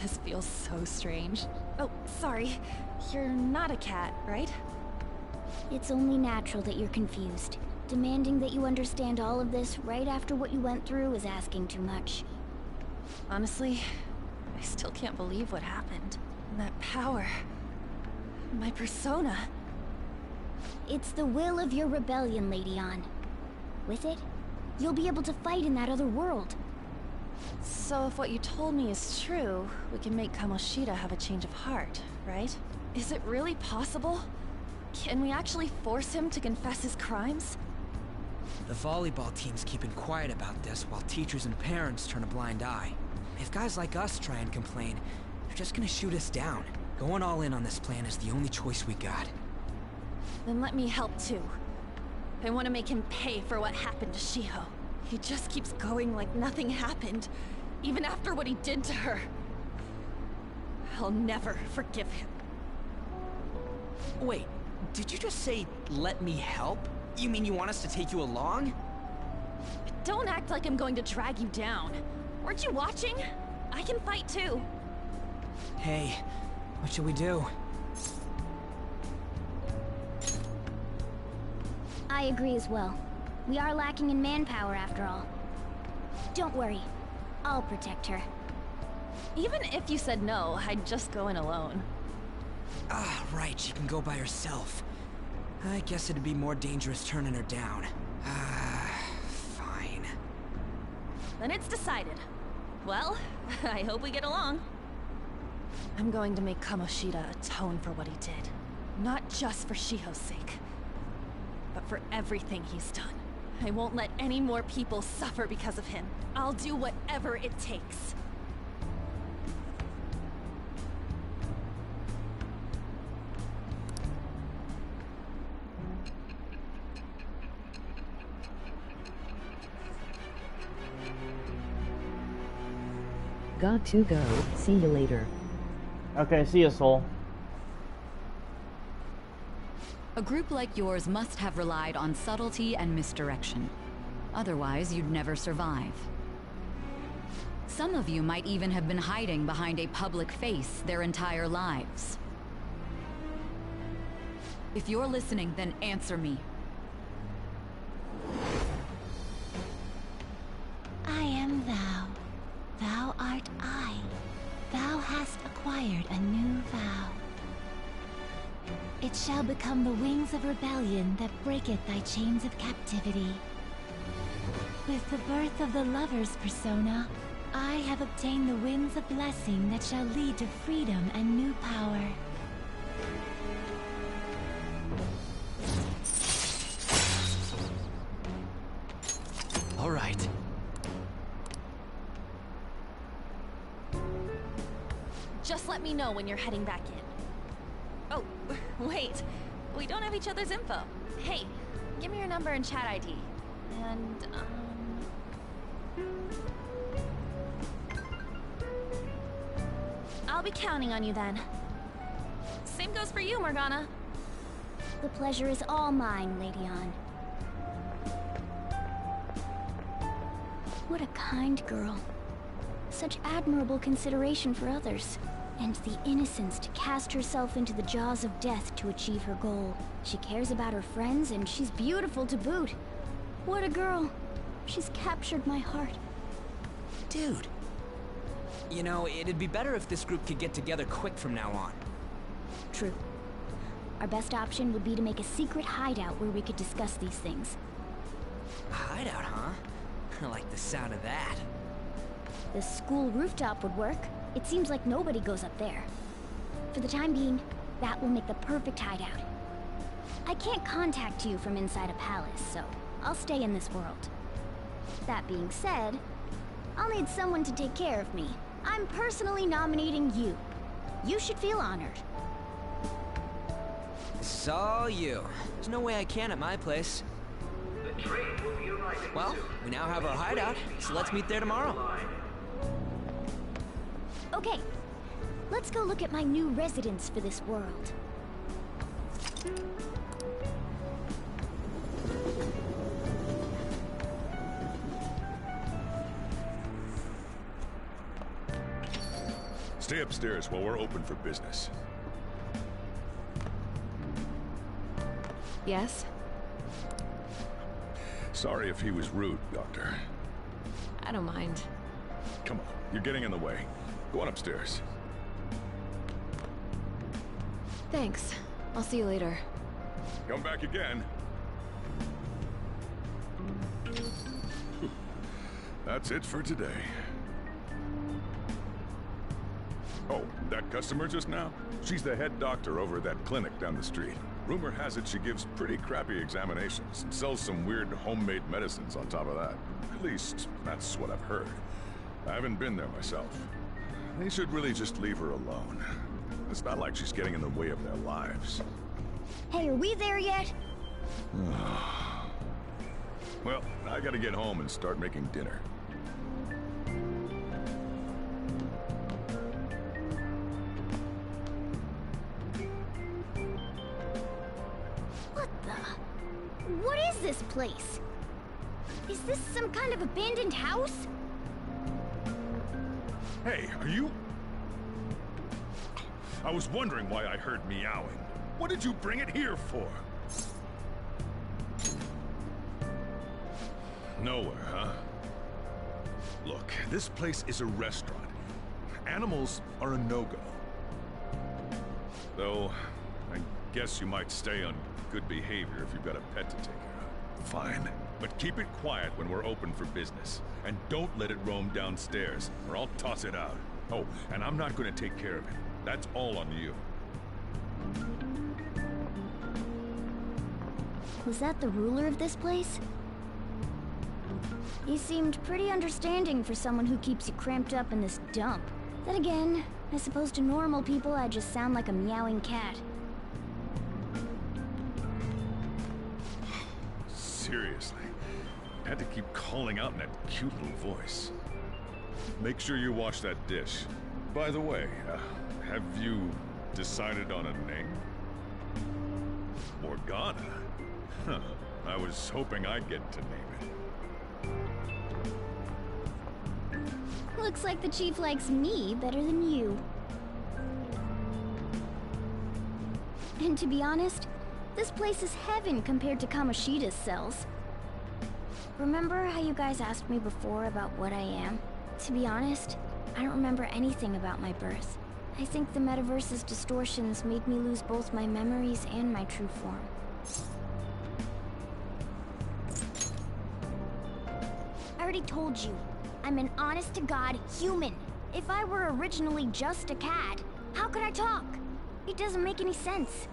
This feels so strange. Oh, sorry. You're not a cat, right? It's only natural that you're confused. Demanding that you understand all of this right after what you went through is asking too much. Honestly, I still can't believe what happened. And that power... my persona... It's the will of your rebellion, Lady On. With it, you'll be able to fight in that other world. So if what you told me is true, we can make Kamoshida have a change of heart, right? Is it really possible? Can we actually force him to confess his crimes? The volleyball team's keeping quiet about this while teachers and parents turn a blind eye. If guys like us try and complain, they're just gonna shoot us down. Going all in on this plan is the only choice we got. Then let me help too. I want to make him pay for what happened to Shiho. He just keeps going like nothing happened, even after what he did to her. I'll never forgive him. Wait, did you just say, let me help? You mean you want us to take you along? Don't act like I'm going to drag you down. Weren't you watching? I can fight too. Hey, what should we do? I agree as well. We are lacking in manpower after all. Don't worry. I'll protect her. Even if you said no, I'd just go in alone. Ah, right, she can go by herself. I guess it'd be more dangerous turning her down. Fine. Then it's decided. Well, I hope we get along. I'm going to make Kamoshida atone for what he did. Not just for Shiho's sake, but for everything he's done. I won't let any more people suffer because of him. I'll do whatever it takes. Got to go. See you later. Okay, see you, Soul. A group like yours must have relied on subtlety and misdirection. Otherwise, you'd never survive. Some of you might even have been hiding behind a public face their entire lives. If you're listening, then answer me. I am thou. Thou art I. Thou hast acquired a new vow. It shall become the wings of rebellion that breaketh thy chains of captivity. With the birth of the lover's persona, I have obtained the winds of blessing that shall lead to freedom and new power. All right. Just let me know when you're heading back in. Oh, wait. We don't have each other's info. Hey, give me your number and chat ID. And, I'll be counting on you then. Same goes for you, Morgana. The pleasure is all mine, Lady Ann. What a kind girl. Such admirable consideration for others. And the innocence to cast herself into the jaws of death to achieve her goal. She cares about her friends, and she's beautiful to boot. What a girl. She's captured my heart. Dude. You know, it'd be better if this group could get together quick from now on. True. Our best option would be to make a secret hideout where we could discuss these things. A hideout, huh? I like the sound of that. The school rooftop would work. It seems like nobody goes up there. For the time being, that will make the perfect hideout. I can't contact you from inside a palace, so I'll stay in this world. That being said, I'll need someone to take care of me. I'm personally nominating you. You should feel honored. This is all you. There's no way I can at my place. The train will be arriving well, soon. we now have our hideout, so let's meet there tomorrow. Okay, let's go look at my new residence for this world. Stay upstairs while we're open for business. Yes? Sorry if he was rude, Doctor. I don't mind. Come on, you're getting in the way. Go on upstairs. Thanks. I'll see you later. Come back again. That's it for today. Oh, that customer just now? She's the head doctor over at that clinic down the street. Rumor has it she gives pretty crappy examinations and sells some weird homemade medicines on top of that. At least, that's what I've heard. I haven't been there myself. They should really just leave her alone. It's not like she's getting in the way of their lives. Hey, are we there yet? Well, I gotta get home and start making dinner. What the? What is this place? Is this some kind of abandoned house? Hey, are you... I was wondering why I heard meowing. What did you bring it here for? Nowhere, huh? Look, this place is a restaurant. Animals are a no-go. Though, I guess you might stay on good behavior if you've got a pet to take care of. Fine. But keep it quiet when we're open for business. And don't let it roam downstairs, or I'll toss it out. Oh, and I'm not gonna take care of it. That's all on you. Was that the ruler of this place? He seemed pretty understanding for someone who keeps you cramped up in this dump. Then again, I suppose to normal people I just sound like a meowing cat. Seriously. I had to keep calling out in that cute little voice. Make sure you wash that dish. By the way, have you decided on a name? Morgana? Huh. I was hoping I'd get to name it. Looks like the chief likes me better than you. And to be honest, this place is heaven compared to Kamoshida's cells. Remember how you guys asked me before about what I am? To be honest, I don't remember anything about my birth. I think the metaverse's distortions made me lose both my memories and my true form. I already told you, I'm an honest-to-God human. If I were originally just a cat, how could I talk? It doesn't make any sense.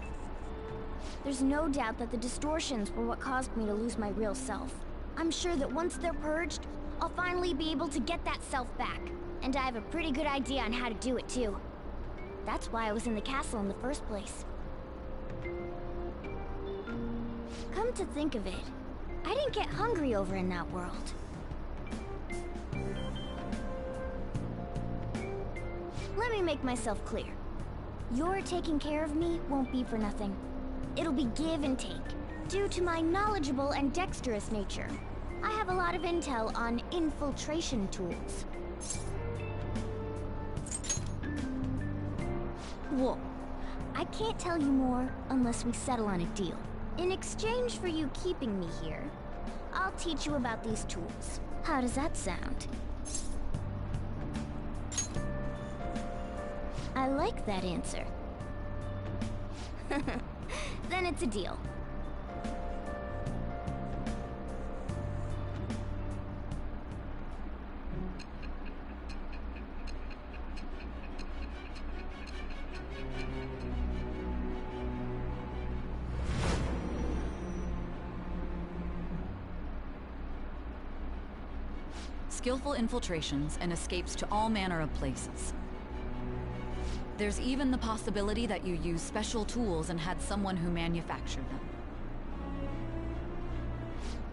There's no doubt that the distortions were what caused me to lose my real self. I'm sure that once they're purged, I'll finally be able to get that self back. And I have a pretty good idea on how to do it, too. That's why I was in the castle in the first place. Come to think of it, I didn't get hungry over in that world. Let me make myself clear. Your taking care of me won't be for nothing. It'll be give and take. Due to my knowledgeable and dexterous nature, I have a lot of intel on infiltration tools. Whoa. I can't tell you more unless we settle on a deal. In exchange for you keeping me here, I'll teach you about these tools. How does that sound? I like that answer. Then it's a deal. Skillful infiltrations and escapes to all manner of places. There's even the possibility that you use special tools and had someone who manufactured them.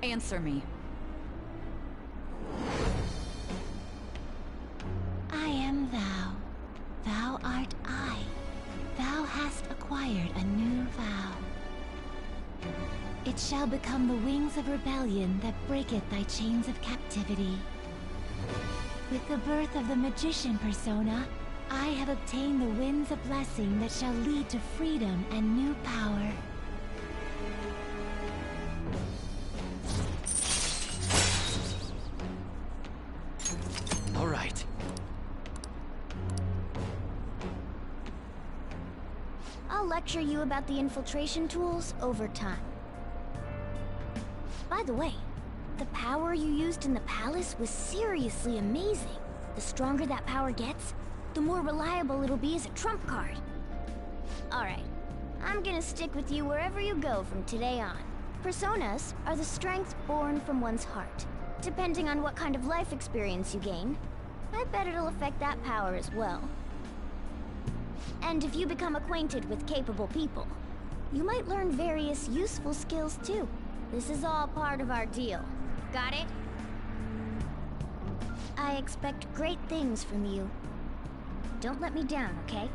Answer me. I am thou. Thou art I. Thou hast acquired a new vow. It shall become the wings of rebellion that breaketh thy chains of captivity. With the birth of the magician persona, I have obtained the winds of blessing that shall lead to freedom and new power. All right. I'll lecture you about the infiltration tools over time. By the way, the power you used in the palace was seriously amazing. The stronger that power gets, the more reliable it'll be as a trump card. Alright, I'm gonna stick with you wherever you go from today on. Personas are the strength born from one's heart. Depending on what kind of life experience you gain, I bet it'll affect that power as well. And if you become acquainted with capable people, you might learn various useful skills too. This is all part of our deal. Got it? I expect great things from you. Don't let me down, okay?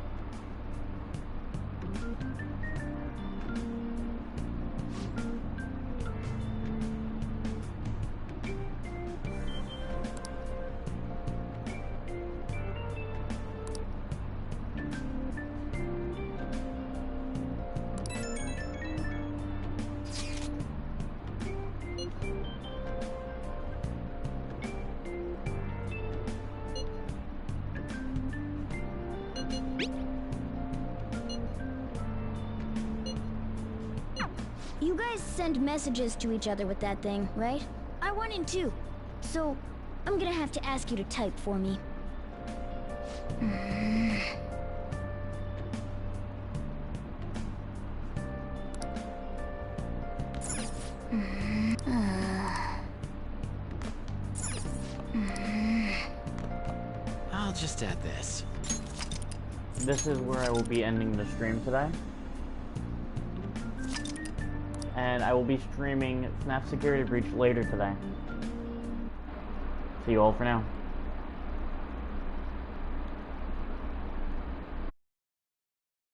You guys send messages to each other with that thing, right? I want in too. So, I'm gonna have to ask you to type for me. I'll just add this. This is where I will be ending the stream today. And I will be streaming FNAF Security Breach later today. See you all for now.